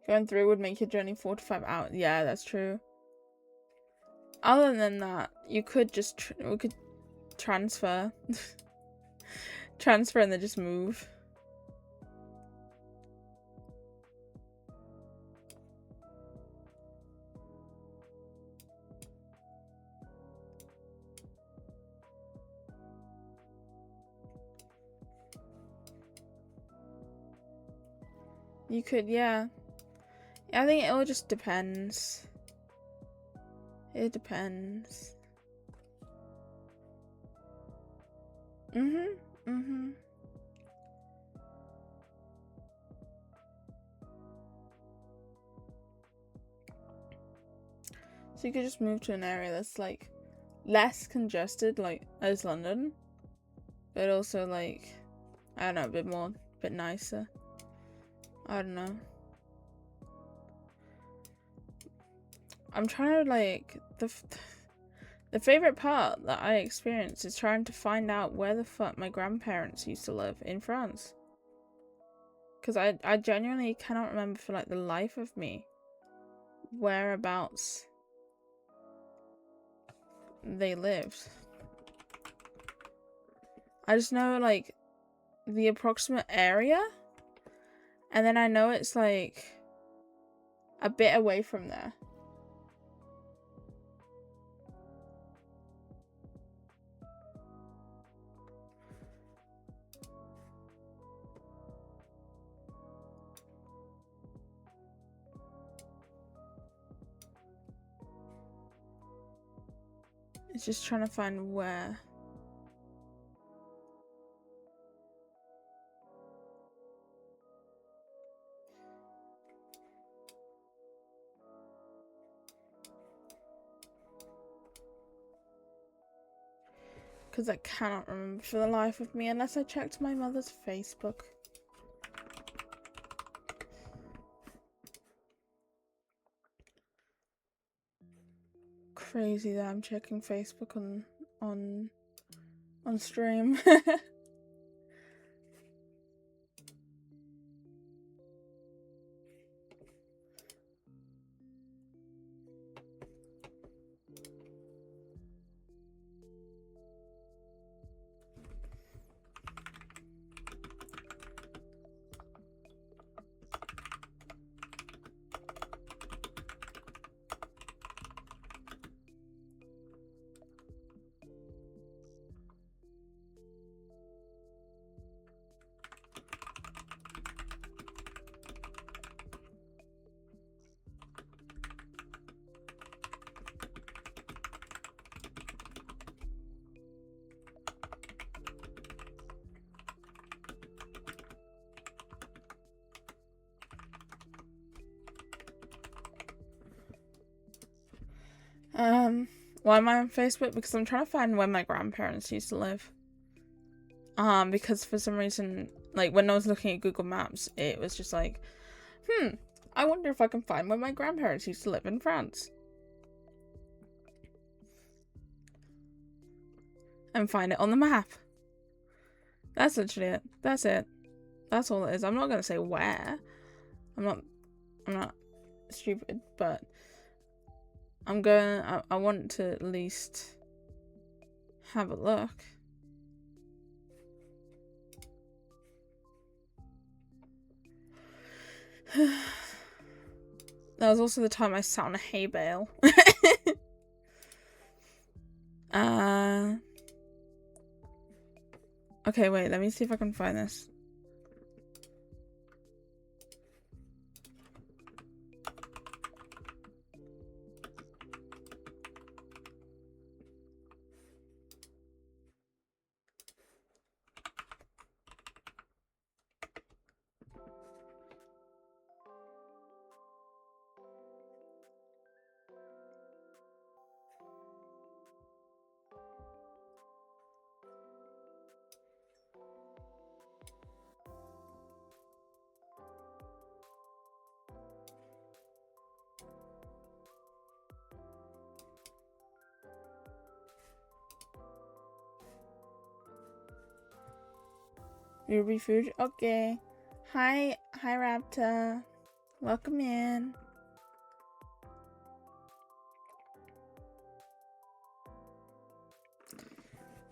Going through would make your journey 4 to 5 hours. Yeah, that's true. Other than that, you could just... we could transfer. Transfer and then just move. You could, yeah. I think it all just depends. It depends. Mm-hmm. So you could just move to an area that's like less congested, like as London, but also like, I don't know, a bit nicer. I don't know. I'm trying to like the favorite part that I experienced is trying to find out where the fuck my grandparents used to live in France. Because I genuinely cannot remember for like the life of me whereabouts they lived. I just know like the approximate area, and then I know it's like a bit away from there. It's just trying to find where. Because I cannot remember for the life of me unless I checked my mother's Facebook. Crazy that I'm checking Facebook on stream. Why am I on Facebook? Because I'm trying to find where my grandparents used to live. Because for some reason, like, when I was looking at Google Maps, it was just like, I wonder if I can find where my grandparents used to live in France. And find it on the map. That's literally it. That's it. That's all it is. I'm not gonna say where. I'm not stupid, but I want to at least have a look. That was also the time I sat on a hay bale. Okay, wait, let me see if I can find this. Ruby food? Okay. Hi Raptor. Welcome in.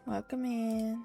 Welcome in.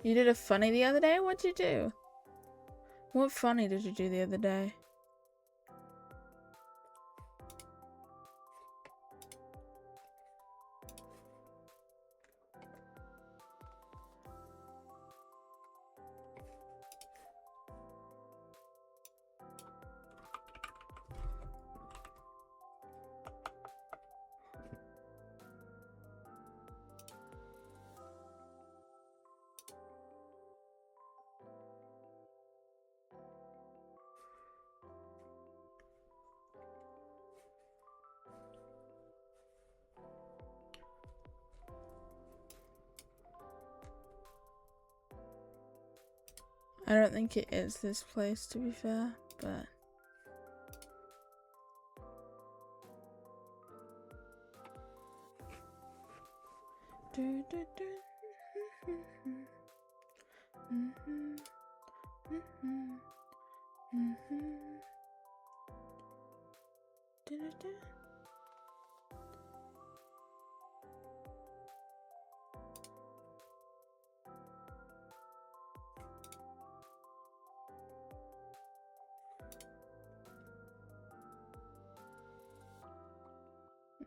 You did a funny the other day? What'd you do? What funny did you do the other day? I don't think it is this place, to be fair, but...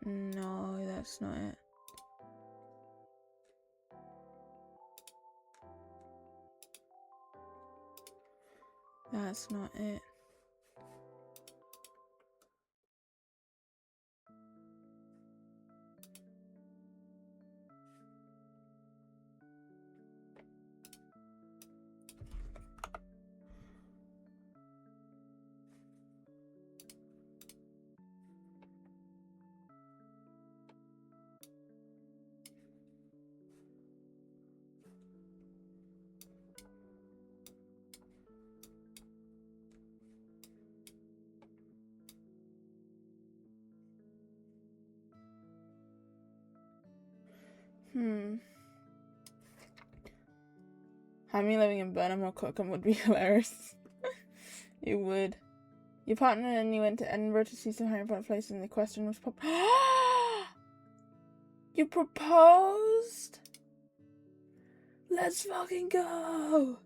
No, that's not it. That's not it. Having living in Burnham or Cookham would be hilarious. It would. Your partner and you went to Edinburgh to see some Harry Potter places and the question was You proposed? Let's fucking go!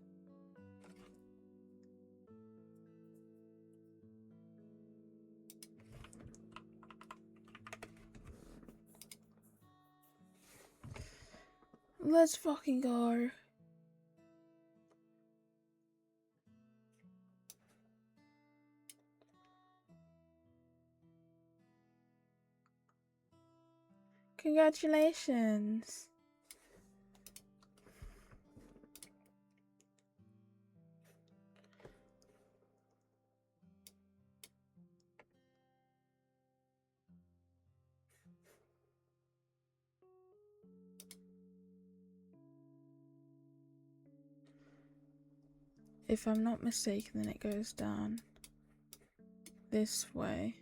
Let's fucking go. Congratulations. If I'm not mistaken, then it goes down this way.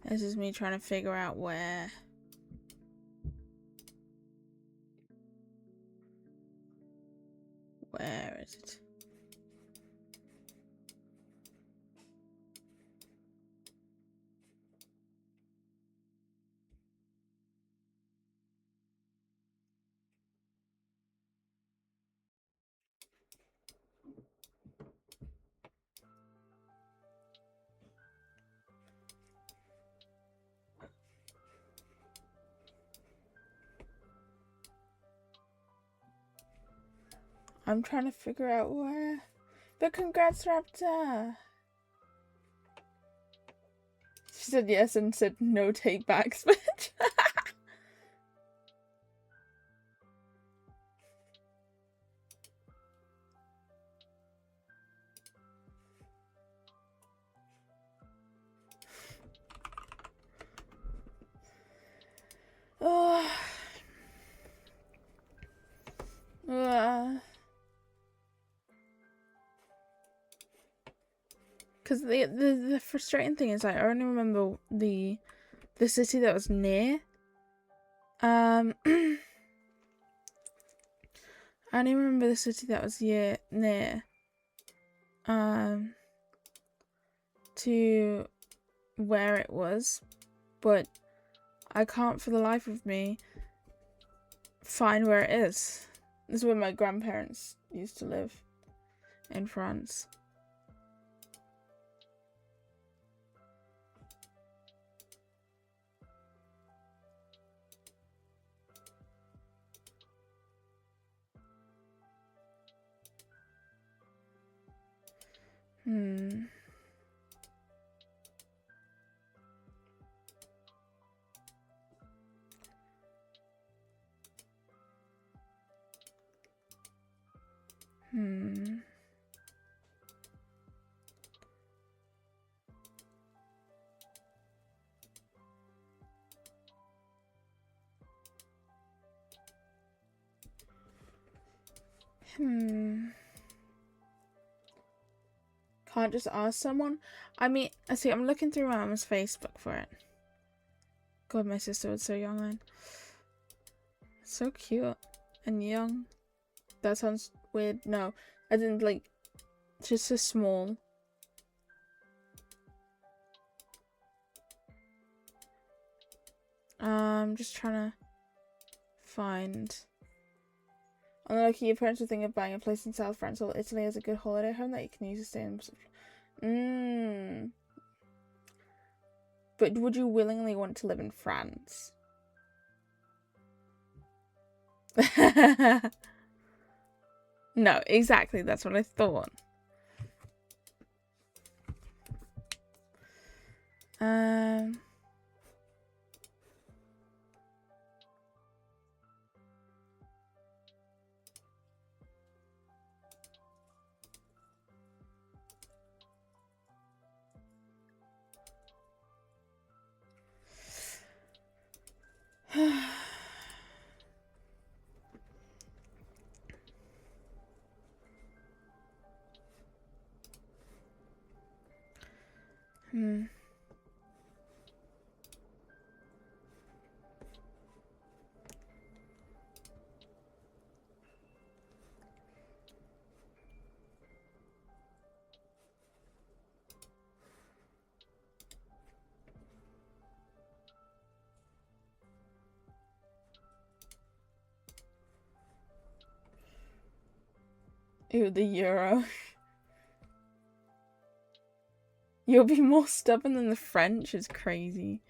This is me trying to figure out where. Where is it? I'm trying to figure out where. But congrats, Raptor! She said yes and said no take backs, bitch. Because the frustrating thing is I only remember the city that was near. I only remember the city that was near to where it was, but I can't for the life of me find where it is. This is where my grandparents used to live in France. Can't just ask someone. I mean, I see. I'm looking through my mum's Facebook for it. God, my sister was so young then. So cute and young. That sounds weird. No, I didn't like. Just so small. I'm just trying to find. Unlucky, your parents would think of buying a place in South France or Italy as a good holiday home that you can use to stay in. But would you willingly want to live in France? No, exactly. That's what I thought. Ew, the euro. You'll be more stubborn than the French is crazy.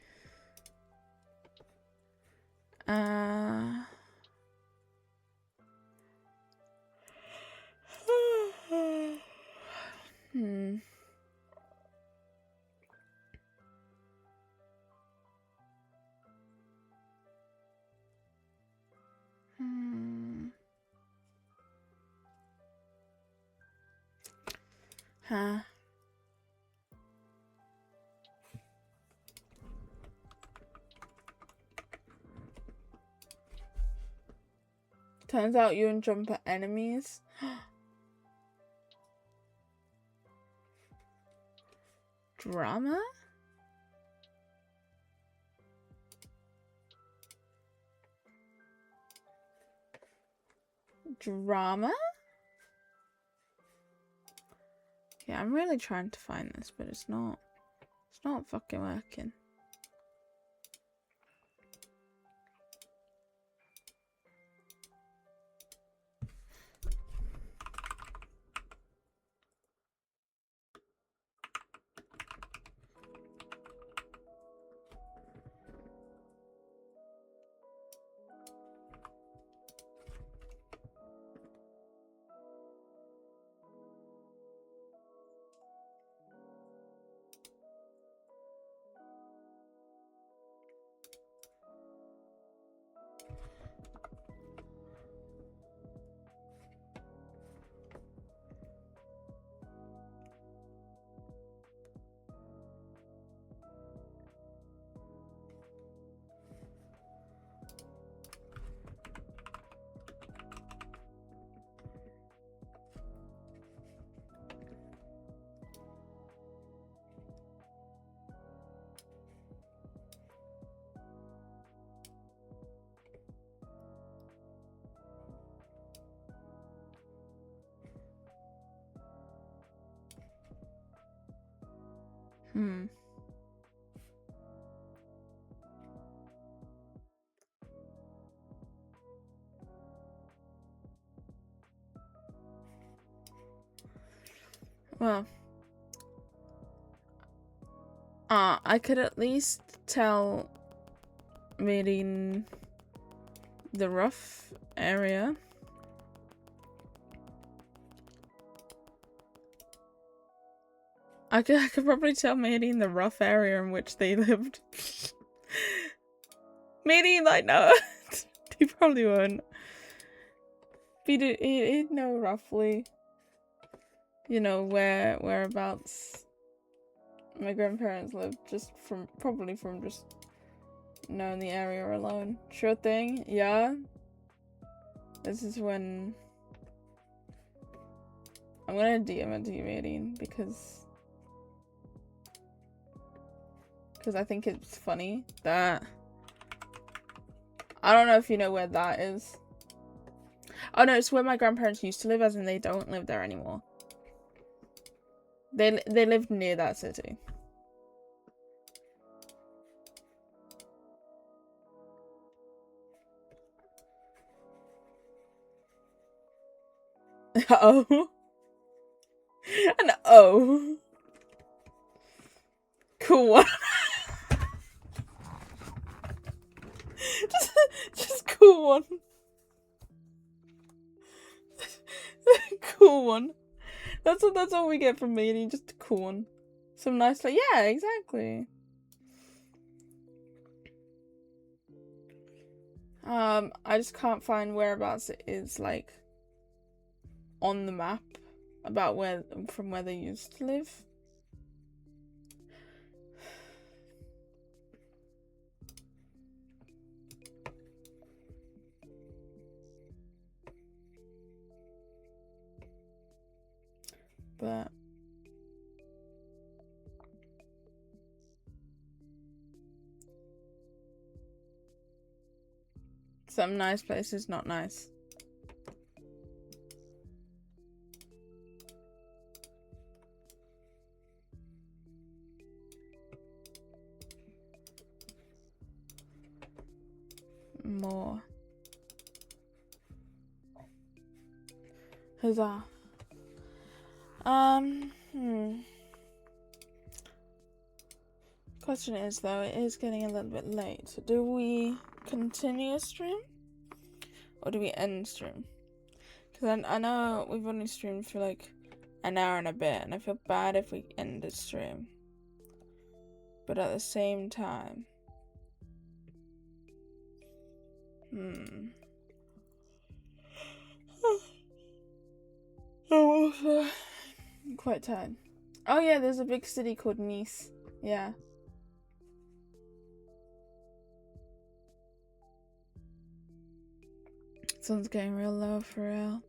Huh. Turns out you and Jump are enemies. Drama? Drama? Yeah, I'm really trying to find this, but it's not fucking working. Well, I could at least tell Meeting the rough area. I could probably tell Meeting the rough area in which they lived. Meeting like no, he probably won't. He'd know roughly, you know, whereabouts my grandparents lived, just probably from just knowing the area alone. Sure thing, yeah. This is when I'm gonna DM it to you, Maydeen, because I think it's funny that I don't know if you know where that is. Oh no, it's where my grandparents used to live, as in they don't live there anymore. They lived near that city. Oh. An O. Cool one. just cool one. Cool one. That's all we get from me. Just a cool one. Some nice, like, yeah, exactly. I just can't find whereabouts it is, like, on the map about from where they used to live. But some nice places, not nice. More. Huzzah. Question is, though, it is getting a little bit late. So do we continue stream? Or do we end stream? Because I know we've only streamed for like an hour and a bit, and I feel bad if we end the stream. But at the same time... I'm also quite tired. Oh yeah, there's a big city called Nice. Yeah. Sun's getting real low for real.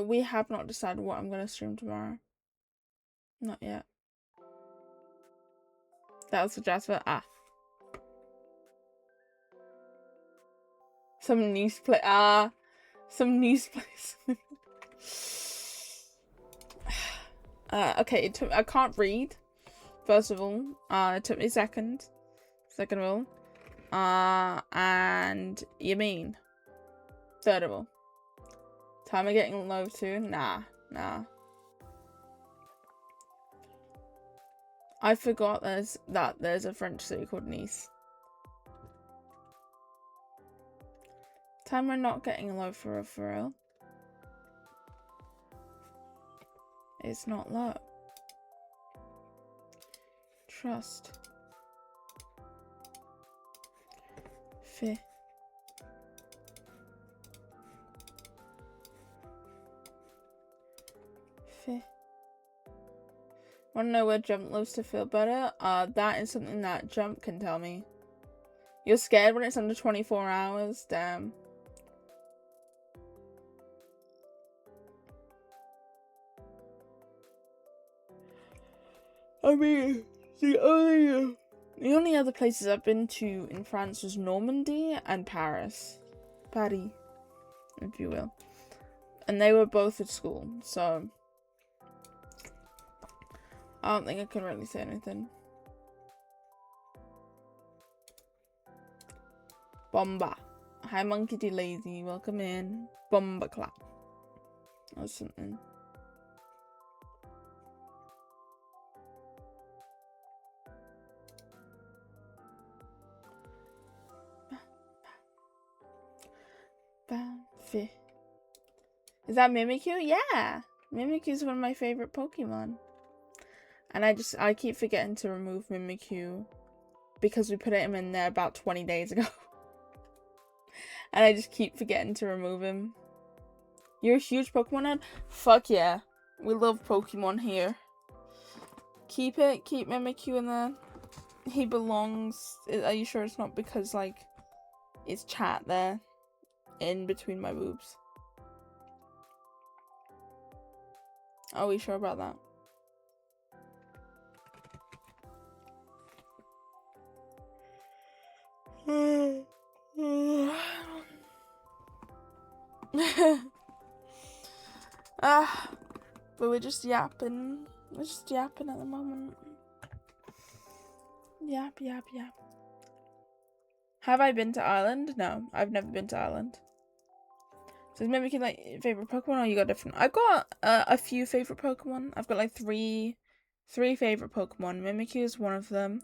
We have not decided what I'm gonna stream tomorrow. Not yet. That was for Jasper. Ah. Some nice place. Some nice place. Okay, I can't read. First of all, it took me a second. Second of all, and you mean? Third of all, time of getting low too. Nah. I forgot there's a French city called Nice. Time we're not getting low for real. It's not low. Trust. Fear. Wanna know where Jump lives to feel better? That is something that Jump can tell me. You're scared when it's under 24 hours? Damn. I mean, the only other places I've been to in France was Normandy and Paris. Paris, if you will. And they were both at school, so I don't think I can really say anything. Bomba. Hi, Monkey D. Lazy. Welcome in. Bomba clap. Or something. Is that Mimikyu? Yeah! Mimikyu is one of my favorite Pokemon. And I keep forgetting to remove Mimikyu because we put him in there about 20 days ago. And I just keep forgetting to remove him. You're a huge Pokemon nerd? Fuck yeah. We love Pokemon here. Keep it. Keep Mimikyu in there. He belongs. Are you sure it's not because, like, it's chat there in between my boobs? Are we sure about that? But we're just yapping. We're just yapping at the moment. Yap. Have I been to Ireland? No, I've never been to Ireland. So is Mimikyu like favorite Pokemon, or you got different? I've got a few favorite Pokemon. I've got like three favorite Pokemon. Mimikyu is one of them,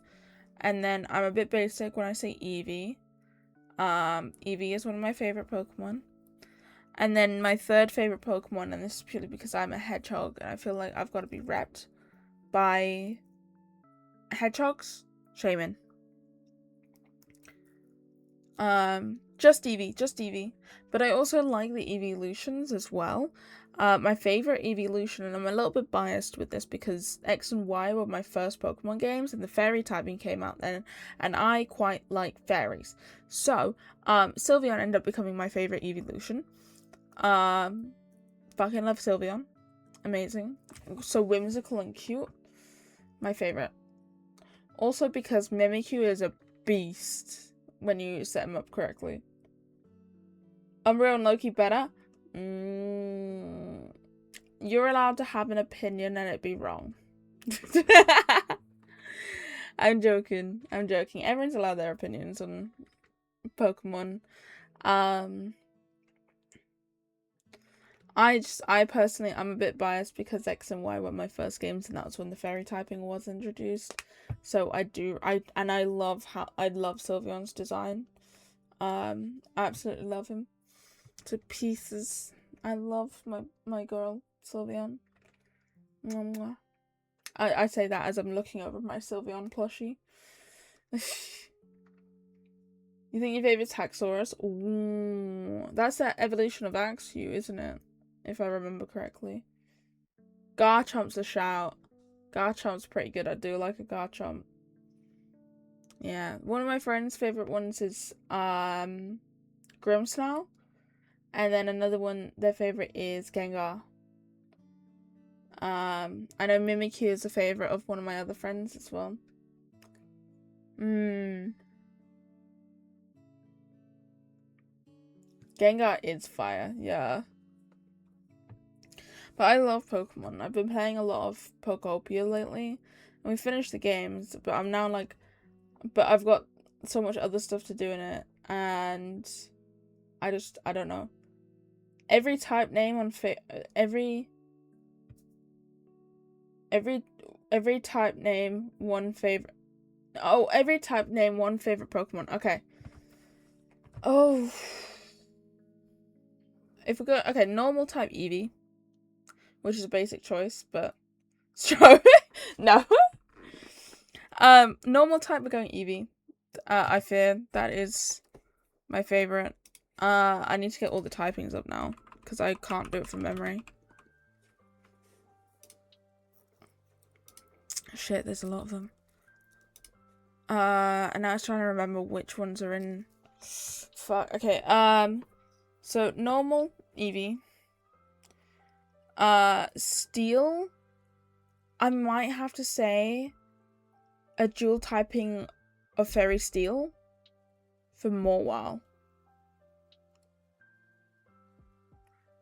and then I'm a bit basic when I say Eevee. Eevee is one of my favorite Pokemon. And then my third favorite Pokemon, and this is purely because I'm a hedgehog and I feel like I've got to be repped by hedgehogs. Shaman. Just Eevee. But I also like the evolutions as well. My favorite evolution, and I'm a little bit biased with this because X and Y were my first Pokemon games, and the fairy typing came out then, and I quite like fairies. So, Sylveon ended up becoming my favorite evolution. Fucking love Sylveon. Amazing. So whimsical and cute. My favorite. Also because Mimikyu is a beast when you set him up correctly. Umbreon and Loki better? You're allowed to have an opinion and it be wrong. I'm joking. Everyone's allowed their opinions on Pokemon. I personally, I'm a bit biased because X and Y were my first games, and that was when the fairy typing was introduced. So I love Sylveon's design. I absolutely love him to pieces. I love my girl Sylveon. Mwah. I say that as I'm looking over my Sylveon plushie. You think your favorite's Haxorus? Ooh, that's that evolution of Axew, isn't it? If I remember correctly. Garchomp's a shout. Garchomp's pretty good. I do like a Garchomp. Yeah. One of my friend's favourite ones is Grimmsnarl. And then another one, their favourite is Gengar. I know Mimikyu is a favourite of one of my other friends as well. Gengar is fire, yeah. But I love Pokemon. I've been playing a lot of Pokopia lately. And we finished the games, but I'm now like... But I've got so much other stuff to do in it. And... I don't know. Every type name on... Every type name, one favorite... Oh, every type name, one favorite Pokemon. Okay. Oh... If we go... Okay, normal type Eevee. Which is a basic choice, but... No. Normal type, we're going Eevee. I fear that is my favorite. I need to get all the typings up now, because I can't do it from memory. Shit, there's a lot of them. And now I was trying to remember which ones are in... Fuck, okay, so normal Eevee. Steel, I might have to say a dual typing of Fairy Steel for Mawile.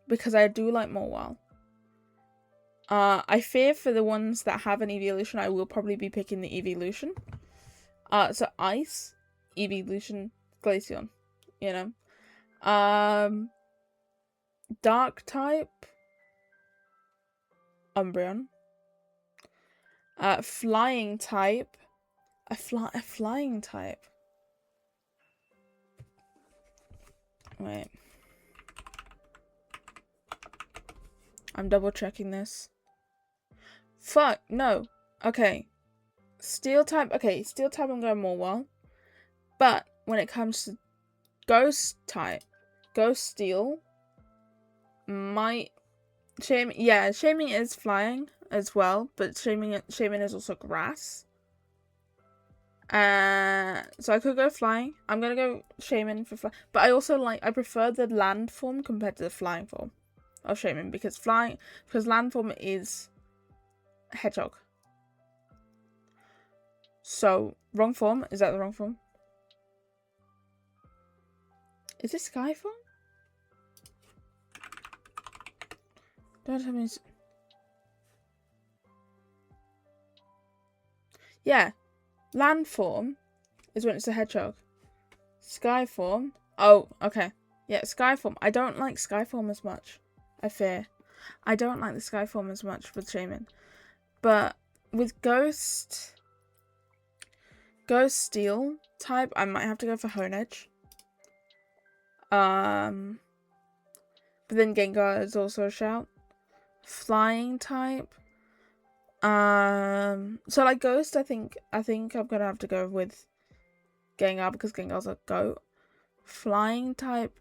Because I do like Mawile. I fear for the ones that have an evolution, I will probably be picking the evolution. So Ice, evolution, Glaceon, you know. Dark type, Umbreon. Flying type. A flying type. Wait. I'm double checking this. Fuck, no. Okay. Steel type. Okay, steel type I'm going Mawile. But when it comes to ghost type, Ghost Steel might... Shaming is flying. as well, but Shaman is also grass. So I could go flying. I'm gonna go Shaman for fly, but I prefer the land form compared to the flying form of Shaman because land form is hedgehog. So wrong form. Is that the wrong form? Is this sky form? Don't tell me. Yeah, land form is when it's a hedgehog. Sky form. Oh, okay. Yeah, sky form. I don't like sky form as much. I fear. I don't like the sky form as much with Shaman. But with Ghost Steel type, I might have to go for Hone Edge. But then Gengar is also a shout. Flying type. So like Ghost, I think I'm gonna have to go with Gengar because Gengar's a goat. Flying type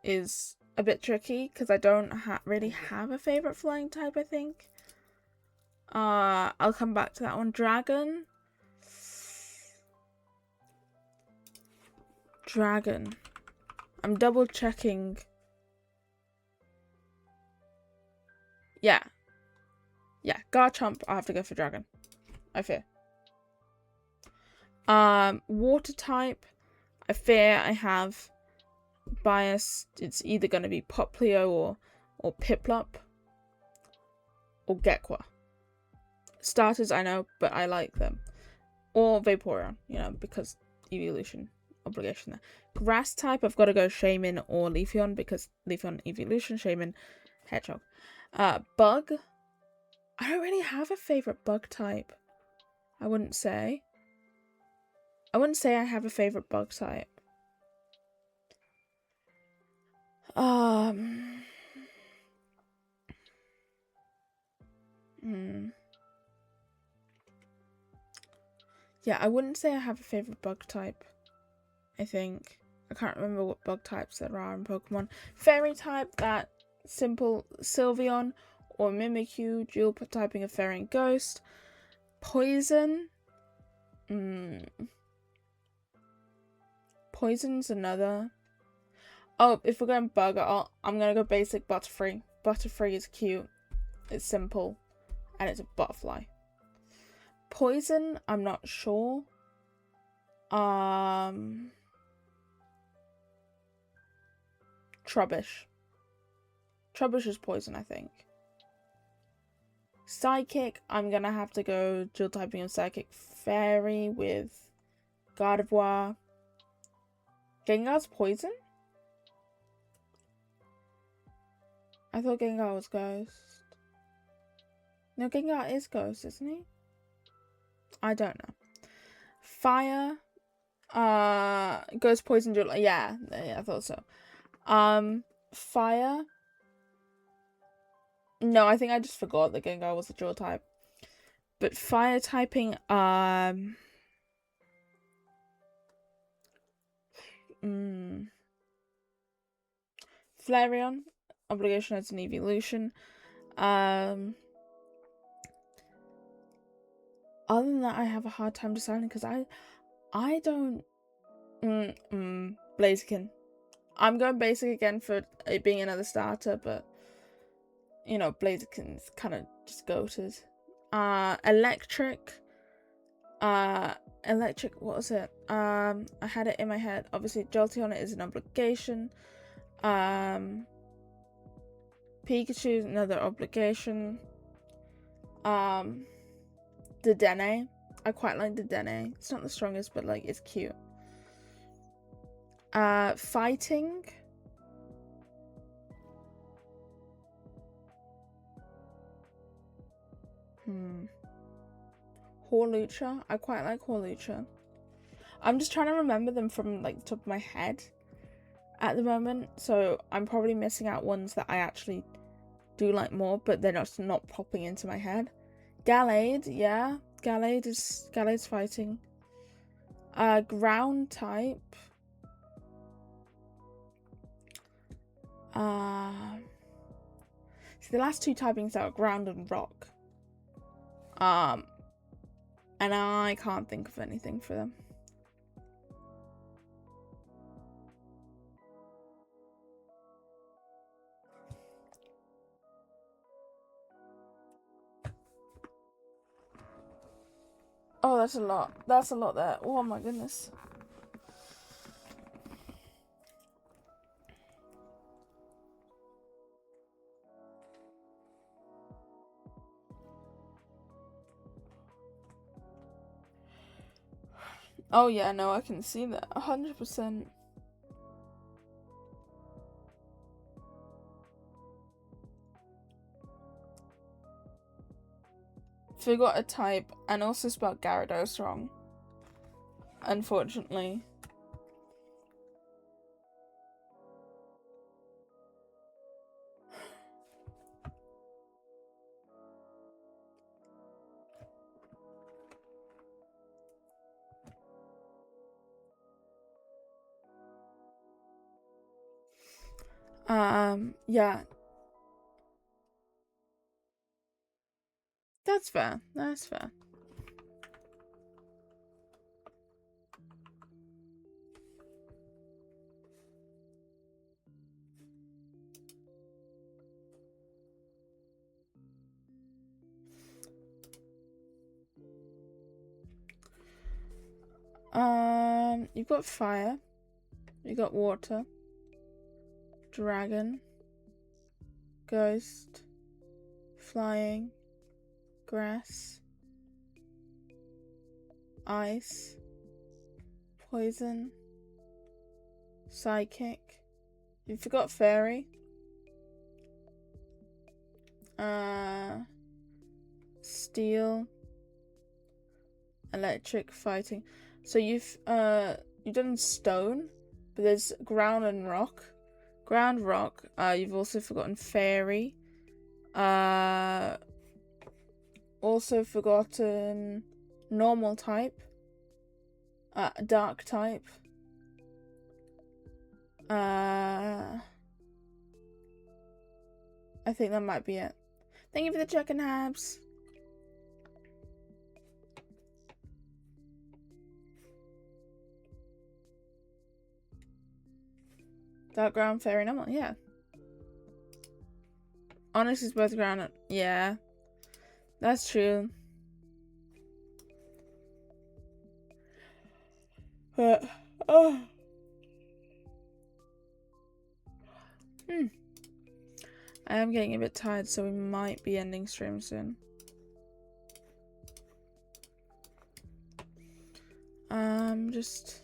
is a bit tricky because I don't really have a favorite flying type. I think. I'll come back to that one. Dragon. I'm double checking. Yeah, Garchomp. I have to go for Dragon. I fear. Water type. I fear I have bias. It's either going to be Poplio or Piplup or Gekwa. Starters I know, but I like them. Or Vaporeon, because evolution obligation there. Grass type, I've got to go Shaman or Leafeon because Leafeon evolution, Shaman hedgehog. Bug. I don't really have a favorite bug type. I wouldn't say I have a favorite bug type. Yeah, I wouldn't say I have a favorite bug type. I think. I can't remember what bug types there are in Pokemon. Fairy type, that simple Sylveon or Mimikyu, dual typing of Fairy and Ghost. Poison. Poison's another. Oh, if we're going bug, I'm gonna go basic Butterfree. Butterfree is cute. It's simple. And it's a butterfly. Poison, I'm not sure. Trubbish. Trubbish is poison, I think. Psychic, I'm gonna have to go dual typing of Psychic Fairy with Gardevoir. Gengar's poison? I thought Gengar was Ghost. No, Gengar is Ghost, isn't he? I don't know. Fire. Ghost poison dual. Yeah, I thought so. Fire. No, I think I just forgot that Gengar was a dual type. But fire typing, Flareon, obligation as an evolution. Other than that, I have a hard time deciding because I don't. Blaziken. I'm going basic again for it being another starter, but Blaziken's kind of just goated. Electric. What was it? I had it in my head. Obviously, Jolteon is an obligation. Pikachu, another obligation. Dedenne. I quite like Dedenne. It's not the strongest, but it's cute. Fighting. Hawlucha. I quite like Hawlucha. I'm just trying to remember them from the top of my head at the moment, so I'm probably missing out ones that I actually do like more, but they're just not popping into my head. Gallade, yeah. Gallade's fighting. Ground type. See, the last two typings are ground and rock. And I can't think of anything for them. Oh, that's a lot. That's a lot there. Oh my goodness. Oh yeah, no, I can see that 100%. Forgot a type and also spelled Gyarados wrong. Unfortunately. Yeah. That's fair. That's fair. You've got fire. You got water. Dragon. Ghost. Flying. Grass. Ice. Poison. Psychic. You forgot fairy. Steel. Electric, fighting. So you've done stone, but there's ground and rock. Ground, rock. You've also forgotten fairy. Also forgotten normal type. Dark type. I think that might be it. Thank you for the check and habs. Dark ground, fairy, normal, yeah. Onyx is both ground and... yeah. That's true. But... oh. I am getting a bit tired, so we might be ending stream soon. Just...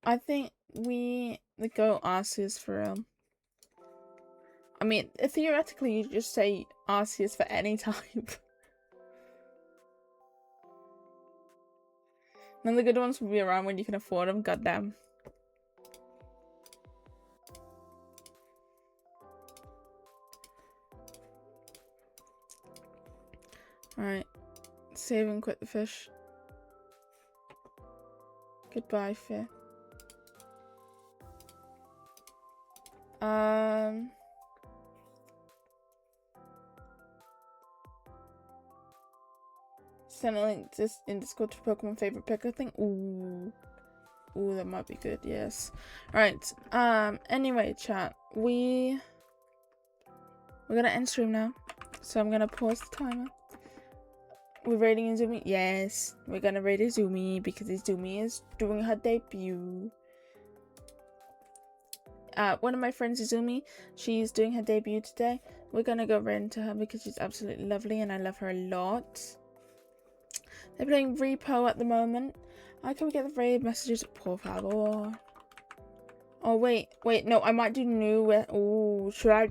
I think the goat Arceus for real. I mean, theoretically, you just say Arceus for any type. None of the good ones will be around when you can afford them, goddamn. Alright. Save and quit the fish. Goodbye, Fear. Send a link in Discord to Pokemon favorite pick, I think. Ooh, that might be good, yes. Right, anyway, chat. We're gonna end stream now. So I'm gonna pause the timer. We're raiding Izumi? Yes, we're gonna raid Izumi because Izumi is doing her debut. One of my friends, Izumi, she's doing her debut today. We're gonna go raid into her because she's absolutely lovely and I love her a lot. They're playing Repo at the moment. Can we get the raid messages? Por favor. Oh wait, no, I might do new. Oh, should I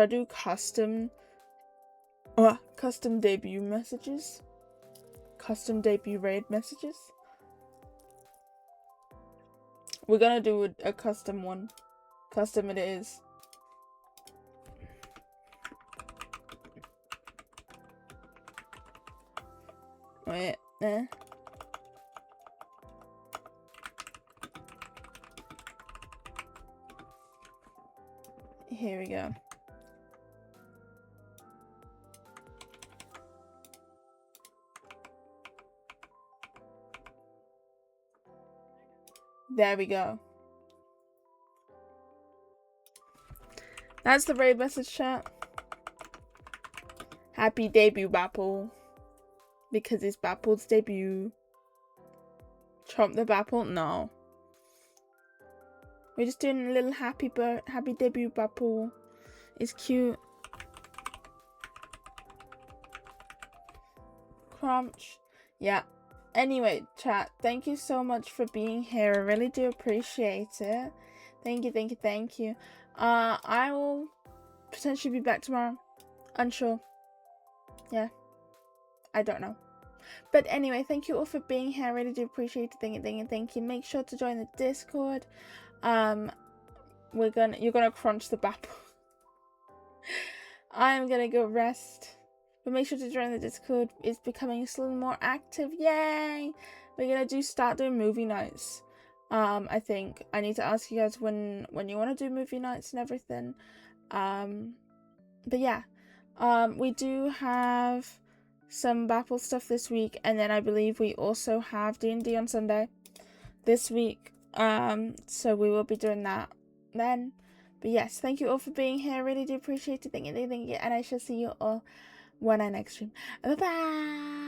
do custom? Custom debut messages? Custom debut raid messages? We're gonna do a custom one. Custom it is. Wait, Here we go. There we go. That's the raid message, chat. Happy debut, Bapple. Because it's Bapple's debut. Chomp the Bapple? No. We're just doing a little happy debut, Bapple. It's cute. Crunch. Yeah. Anyway, chat, thank you so much for being here. I really do appreciate it. Thank you, thank you, thank you. I will potentially be back tomorrow. Unsure. Yeah. I don't know. But anyway, thank you all for being here. I really do appreciate it. Thank you, thank you, thank you. Make sure to join the Discord. You're gonna crunch the Bapple. I'm gonna go rest. But make sure to join the Discord. It's becoming slightly more active. Yay! We're gonna start doing movie nights. I think I need to ask you guys when you want to do movie nights and everything. But yeah, we do have some Bapple stuff this week, and then I believe we also have D&D on Sunday this week. So we will be doing that then. But yes, thank you all for being here. I really do appreciate it. Thank you, and I shall see you all when I next stream. Bye bye.